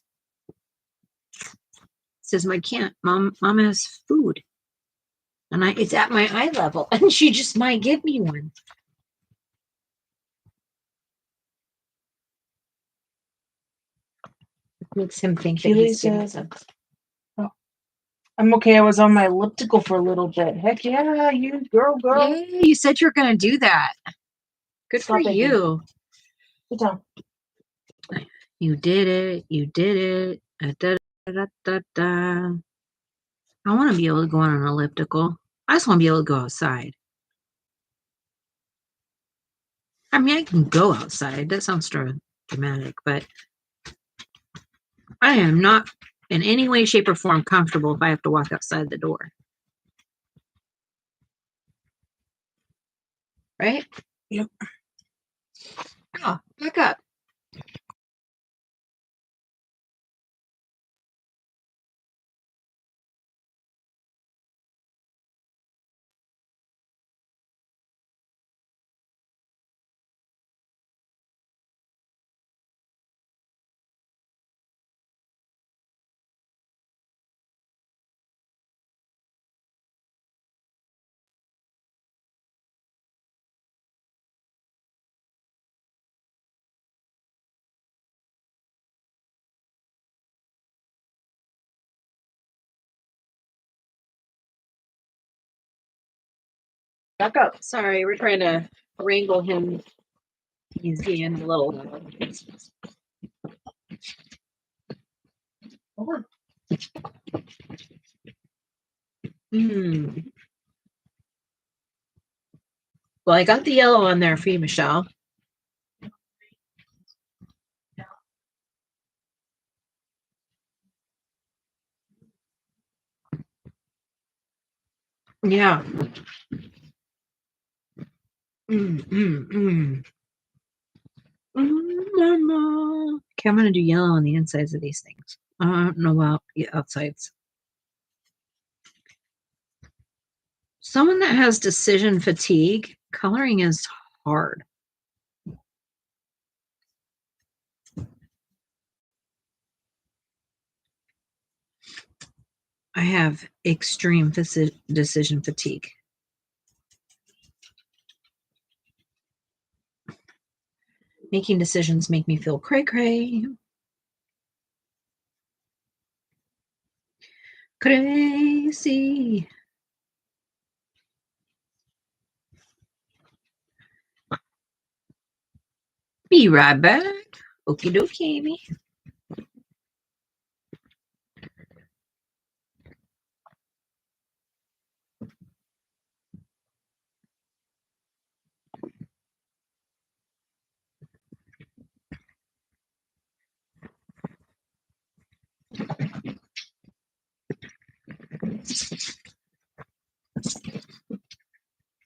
Says my can't. Mom has food. And it's at my eye level. And she just might give me one. It makes him think that he's says, oh, I'm okay. I was on my elliptical for a little bit. Heck yeah, you girl. Yay, you said you were going to do that. Good for you. Sit down. You did it. You did it. Da, da, da, da. I want to be able to go on an elliptical. I just want to be able to go outside. I mean, I can go outside. That sounds dramatic, but I am not in any way, shape, or form comfortable if I have to walk outside the door. Right? Yep. Oh, back up. Back up. Sorry, we're trying to wrangle him. He's being a little. Well, I got the yellow on there for you, Michelle. Yeah. Okay, I'm gonna do yellow on the insides of these things. I don't know about the outsides. Someone that has decision fatigue, coloring is hard. I have extreme decision fatigue. Making decisions make me feel cray-cray. Crazy. Be right back. Okie dokie, Amy.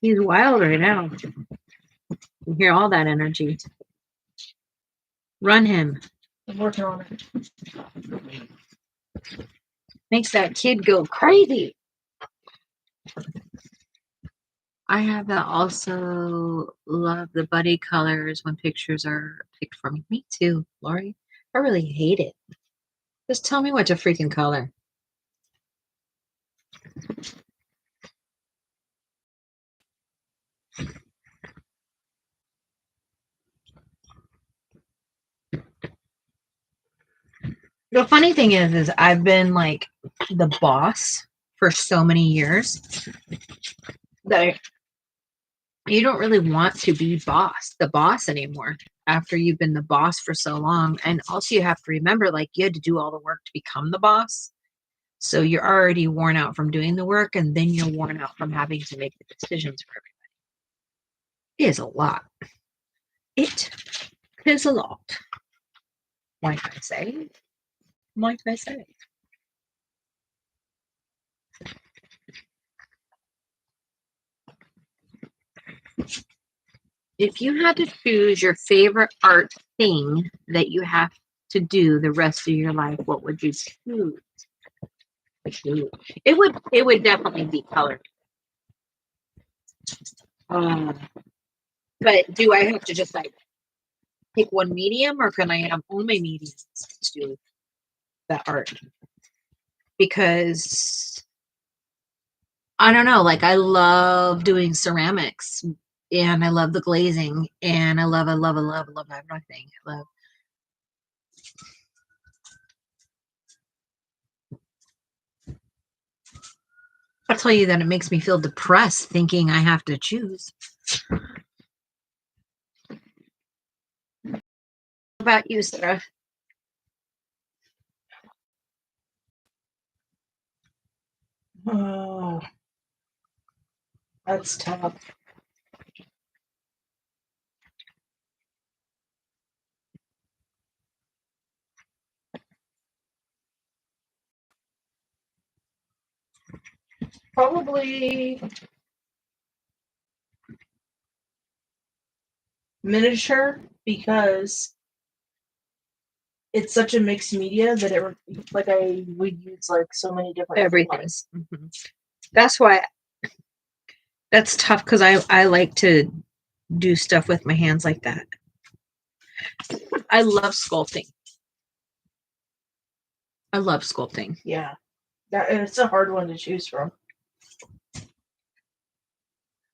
He's wild right now. You hear all that energy. Run him. I'm working on it. Makes that kid go crazy. I have that also. Love the buddy colors when pictures are picked for me. Me too, Lori. I really hate it. Just tell me what to freaking color. The funny thing is I've been like the boss for so many years that you don't really want to be the boss anymore after you've been the boss for so long. And also you have to remember, like, you had to do all the work to become the boss. So you're already worn out from doing the work, and then you're worn out from having to make the decisions for everybody. It is a lot. It is a lot. Like I say. Like I say. If you had to choose your favorite art thing that you have to do the rest of your life, what would you choose? It would definitely be colored. But do I have to just like pick one medium, or can I have all my mediums to do that art? Because I don't know, like I love doing ceramics, and I love the glazing, and I love everything. I love. I'll tell you that it makes me feel depressed thinking I have to choose. What about you, Sarah? Oh, that's tough. Probably miniature, because it's such a mixed media that it like I would use like so many different Everything. Mm-hmm. That's why that's tough, because I like to do stuff with my hands like that. I love sculpting. I love sculpting. Yeah, it's a hard one to choose from.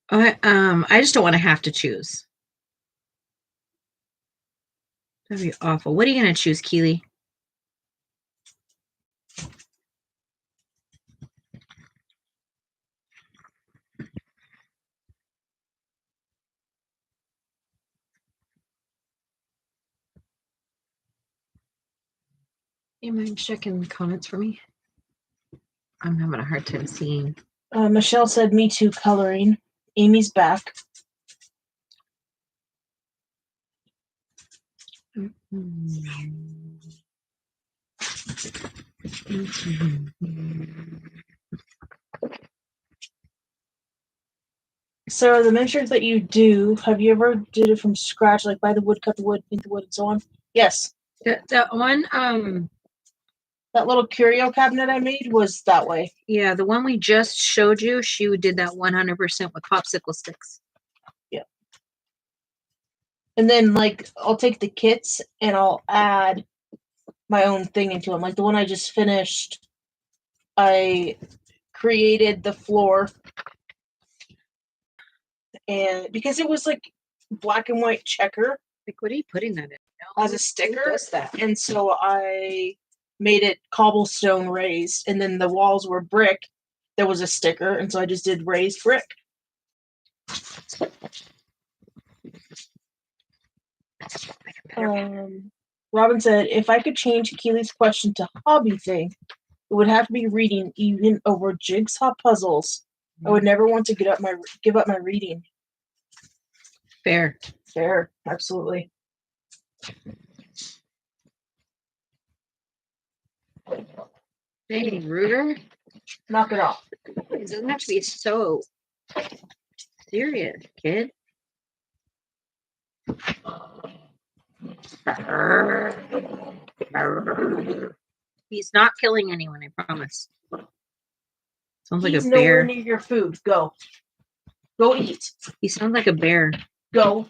I just don't want to have to choose. That'd be awful. What are you gonna choose, Keely? You mind checking the comments for me? I'm having a hard time seeing. Michelle said, "Me too, coloring." Amy's back. So the miniatures that you do, have you ever did it from scratch, like buy the wood, cut the wood, paint the wood, and so on? Yes. That one, that little curio cabinet I made was that way. Yeah, the one we just showed you, she did that 100% with popsicle sticks. Yeah. And then, like, I'll take the kits and I'll add my own thing into them. Like the one I just finished I created the floor, and because it was like black and white checker Like, what are you putting that in? as a Who sticker, does that? and so I made it cobblestone raised, and then the walls were brick. There was a sticker, and so I just did raised brick. Robin said, if I could change Keely's question to hobby thing, it would have to be reading, even over jigsaw puzzles. I would never want to give up my reading. Fair. Fair, absolutely. Hey, Ruger. Knock it off. It doesn't have to be so serious, kid. He's not killing anyone, I promise. Sounds like a He's nowhere bear. near your food. Go. Go eat. He sounds like a bear. Go.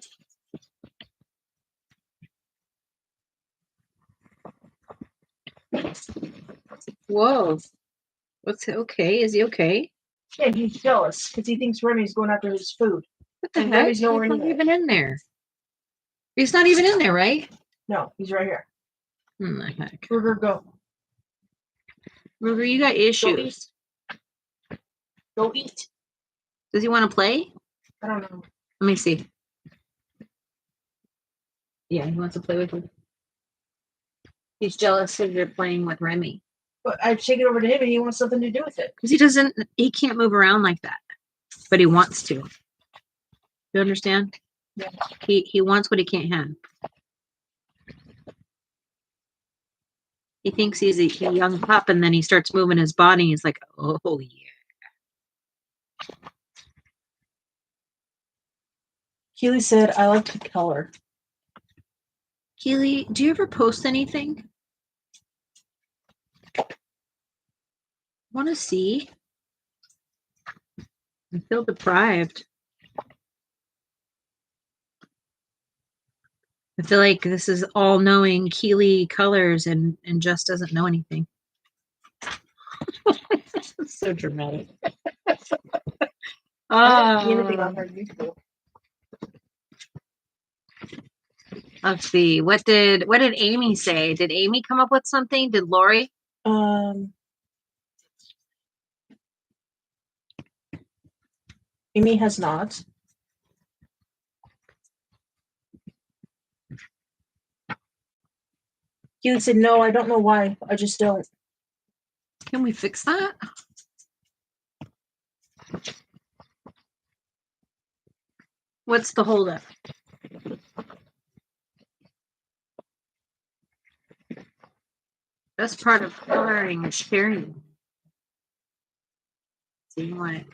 Whoa. What's okay? Is he okay? Yeah, he's jealous because he thinks Remy's going after his food. What the And heck? Remy's He's nowhere not near. even in there. He's not even in there, right? No, he's right here. What the heck? Ruger, go. Ruger, you got issues. Go eat. Does he want to play? I don't know. Let me see. Yeah, he wants to play with you. He's jealous because you're playing with Remy. But I shake it over to him and he wants something to do with it. Because he can't move around like that. But he wants to. You understand? Yeah. He wants what he can't have. He thinks he's a young pup, and then he starts moving his body, and he's like, oh, yeah. Keely said, I like to color. Keely, do you ever post anything? Want to see? I feel deprived. I feel like this is all-knowing Keely colors and just doesn't know anything. It's so dramatic. Let's see. What did Amy say? Did Amy come up with something? Did Lori? Amy has not. Keely said, no, I don't know why. I just don't. Can we fix that? What's the holdup? That's part of coloring is sharing. See what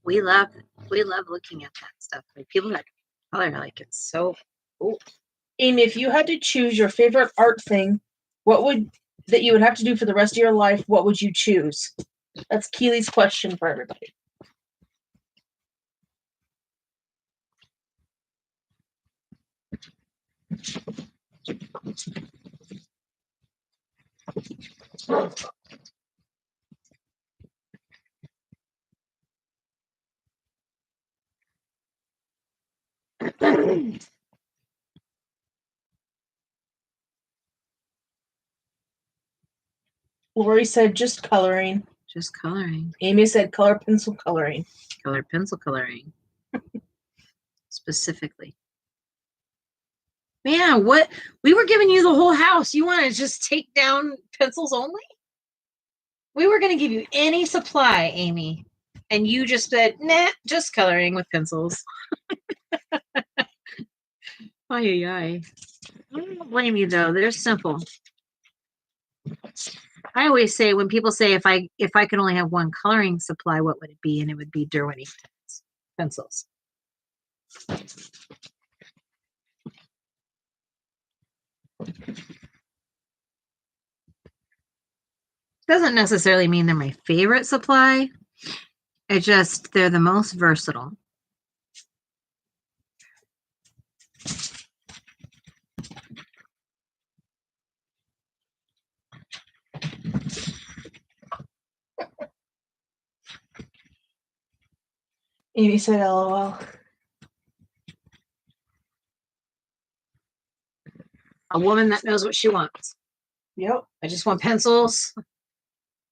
we love looking at that stuff. Like people that color, like it's so cool. Amy, if you had to choose your favorite art thing, that you would have to do for the rest of your life, what would you choose? That's Keely's question for everybody. Lori said just coloring. Just coloring. Amy said color pencil coloring. Color pencil coloring. Specifically. Man, what? We were giving you the whole house. You want to just take down pencils only? We were going to give you any supply, Amy. And you just said, nah, just coloring with pencils. Ay. I don't blame you, though. They're simple. I always say, when people say, if I could only have one coloring supply, what would it be? And it would be Derwent pencils. Doesn't necessarily mean they're my favorite supply. It just, they're the most versatile. Amy said LOL. A woman that knows what she wants. Yep. I just want pencils.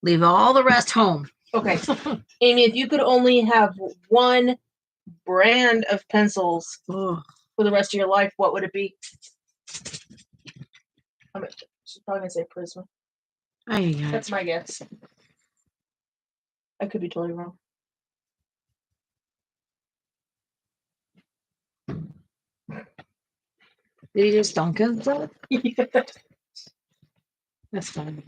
Leave all the rest home. Okay. Amy, if you could only have one brand of pencils Oh, for the rest of your life, what would it be? She's probably going to say Prisma. yeah. That's my guess. I could be totally wrong. Did he just dunk himself? That's fine.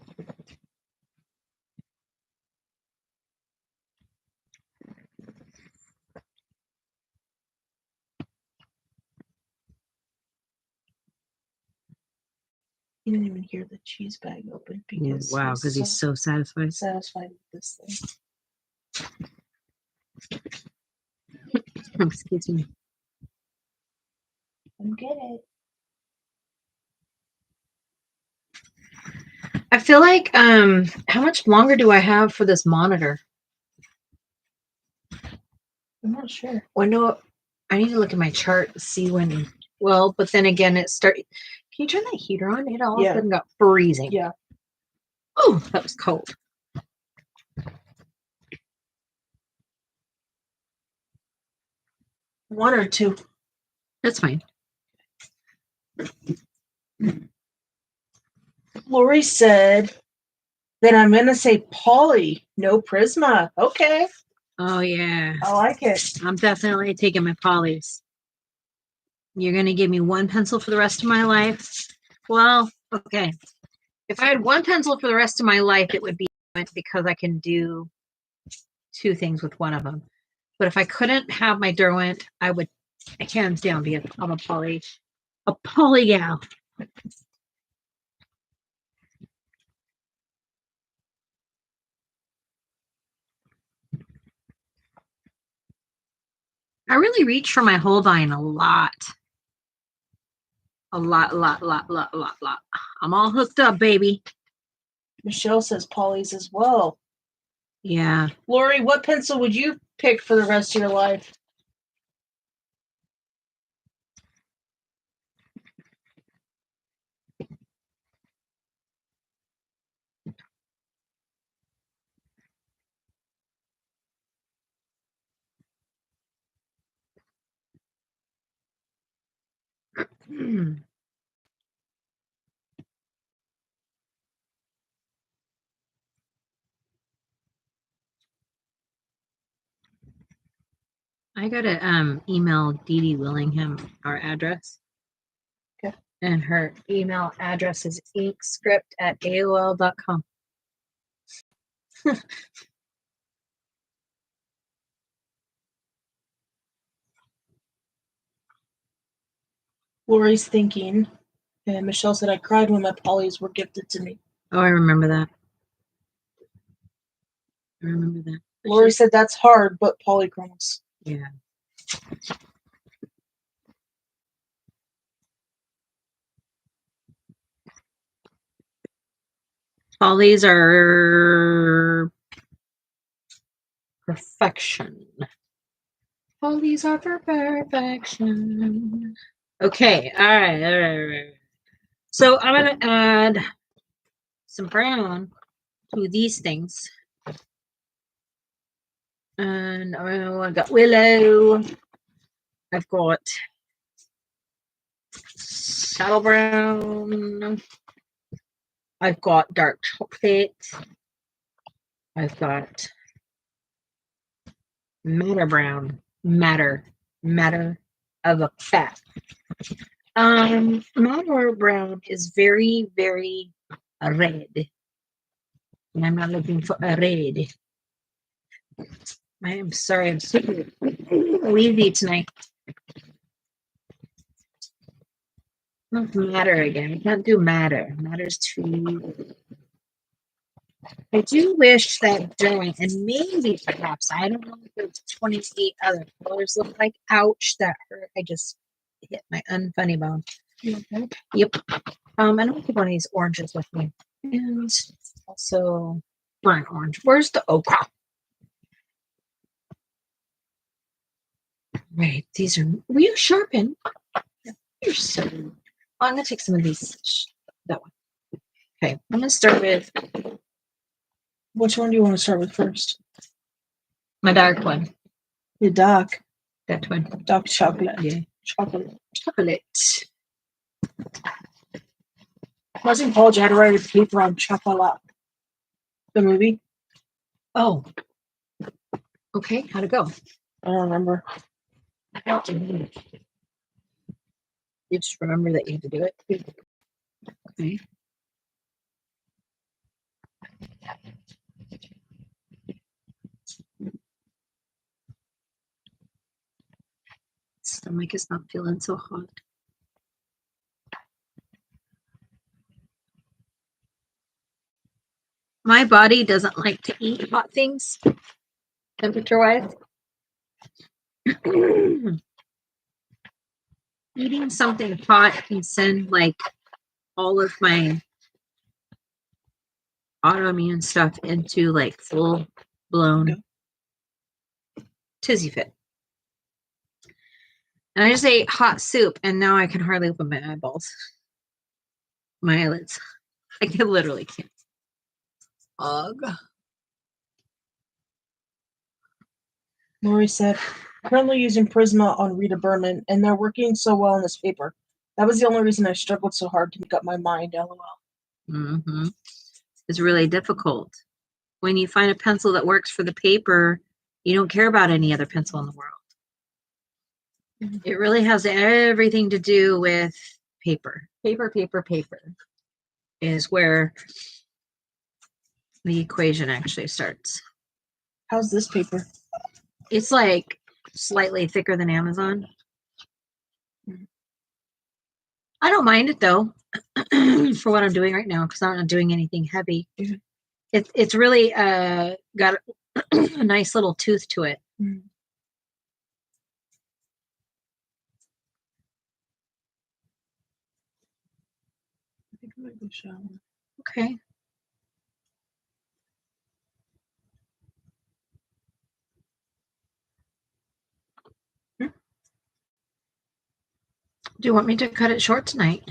He didn't even hear the cheese bag open because wow, because he's so satisfied. Satisfied with this thing. Excuse me. Come get it. I feel like how much longer do I have for this monitor? I'm not sure. Well, no, I need to look at my chart to see when. Well, but then again, it started. Can you turn that heater on? It all of a sudden got freezing. Yeah. Oh, that was cold. One or two. That's fine. Lori said that I'm going to say Polly, no Prisma. Okay. Oh, yeah. I like it. I'm definitely taking my polys. You're going to give me one pencil for the rest of my life? Well, okay. If I had one pencil for the rest of my life, it would be because I can do two things with one of them. But if I couldn't have my Derwent, I would hands down be I'm a poly gal. I really reach for my Holbein a lot. A lot. I'm all hooked up, baby. Michelle says Polly's as well. Yeah. Lori, what pencil would you pick for the rest of your life? I gotta email Dee Dee Willingham our address. Okay. And her email address is inkscript@aol.com. Lori's thinking, and Michelle said I cried when my Pollys were gifted to me. Oh, I remember that. I remember that. Lori said that's hard, but polychromes. Yeah. Polys are perfection. Polys are for perfection. Okay. All right. So I'm going to add some brown to these things. And I've got willow. I've got saddle brown. I've got dark chocolate. I've got madder brown. Madder of a fat. Madder brown is very, very red. And I'm not looking for a red. I am sorry, I'm super wheezy tonight. Not matter again. I can't do matter. Matter's too. I do wish that Derwent, and maybe perhaps, I don't know if it's 28 other colors look like. Ouch, that hurt. I just hit my unfunny bone. Okay. Yep. I don't keep one of these oranges with me. And also burnt orange. Where's the okra? Right. These are, will you sharpen? You're so, well, I'm going to take some of these. That one. Okay. I'm going to start with. Which one do you want to start with first? My dark one. The dark. That one. Dark chocolate. Yeah. Chocolate. Chocolate. When I was in college, I had to write a paper on chocolate. The movie. Oh. Okay. How'd it go? I don't remember. You just remember that you had to do it. Okay. Stomach is not feeling so hot. My body doesn't like to eat hot things, temperature-wise. Eating something hot can send like all of my autoimmune stuff into like full-blown tizzy fit. And I just ate hot soup, and now I can hardly open my eyeballs, my eyelids. I literally can't. Ugh. Lori said, currently using Prisma on Rita Berman, and they're working so well on this paper. That was the only reason I struggled so hard to make up my mind, lol. Mm-hmm. It's really difficult. When you find a pencil that works for the paper, you don't care about any other pencil in the world. Mm-hmm. It really has everything to do with paper. Paper is where the equation actually starts. How's this paper? It's like slightly thicker than Amazon. I don't mind it though for what I'm doing right now because I'm not doing anything heavy. Mm-hmm. It's really got a nice little tooth to it. Mm-hmm. I think I might go shower. Okay. Do you want me to cut it short tonight?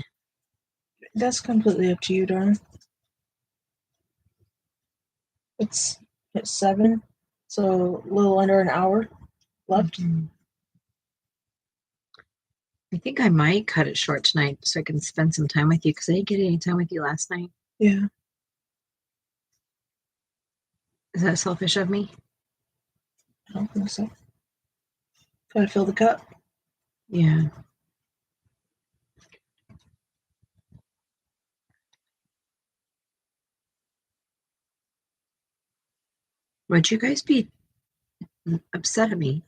That's completely up to you, darling. It's at 7, so a little under an hour left. Mm-hmm. I think I might cut it short tonight so I can spend some time with you because I didn't get any time with you last night. Yeah. Is that selfish of me? I don't think so. Gotta fill the cup. Yeah. Would you guys be upset at me?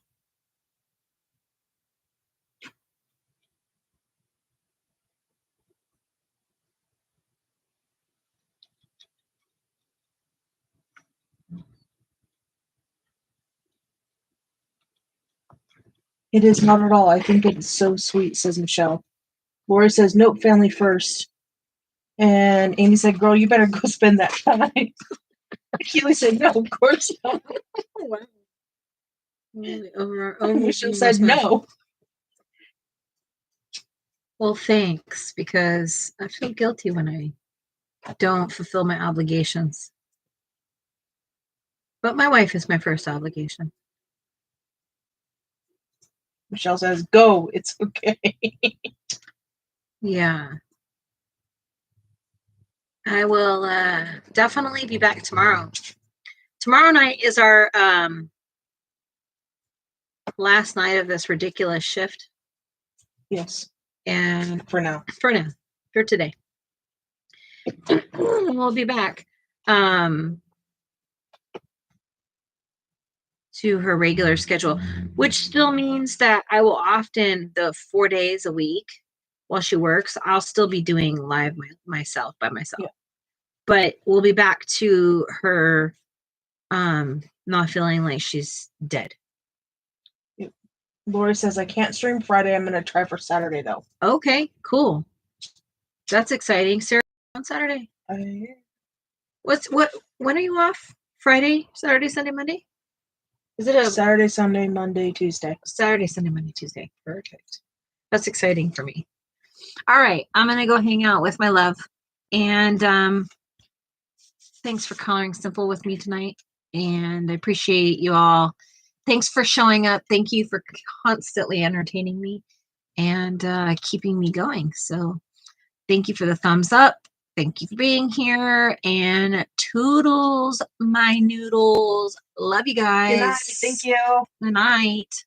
It is not at all. I think it's so sweet, says Michelle. Lori says, nope, family first. And Amy said, girl, you better go spend that time. Keely said, no, of course not. Wow. Michelle said, no. Well, thanks, because I feel guilty when I don't fulfill my obligations. But my wife is my first obligation. Michelle says, go, it's okay. Yeah. I will definitely be back tomorrow. Tomorrow night is our last night of this ridiculous shift. Yes. And for now. For today. We'll be back to her regular schedule, which still means that I will often, the 4 days a week while she works, I'll still be doing live myself by myself. Yeah. But we'll be back to her not feeling like she's dead. Lori says, I can't stream Friday. I'm going to try for Saturday, though. Okay, cool. That's exciting. Sarah, on Saturday? When are you off? Friday, Saturday, Sunday, Monday? Is it a Saturday, Sunday, Monday, Tuesday. Saturday, Sunday, Monday, Tuesday? Perfect. That's exciting for me. All right, I'm gonna go hang out with my love, and thanks for coloring simple with me tonight, and I appreciate you all. Thanks for showing up. Thank you for constantly entertaining me and keeping me going. So thank you for the thumbs up. Thank you for being here, and toodles, my noodles. Love you guys. Good night. Thank you. Good night.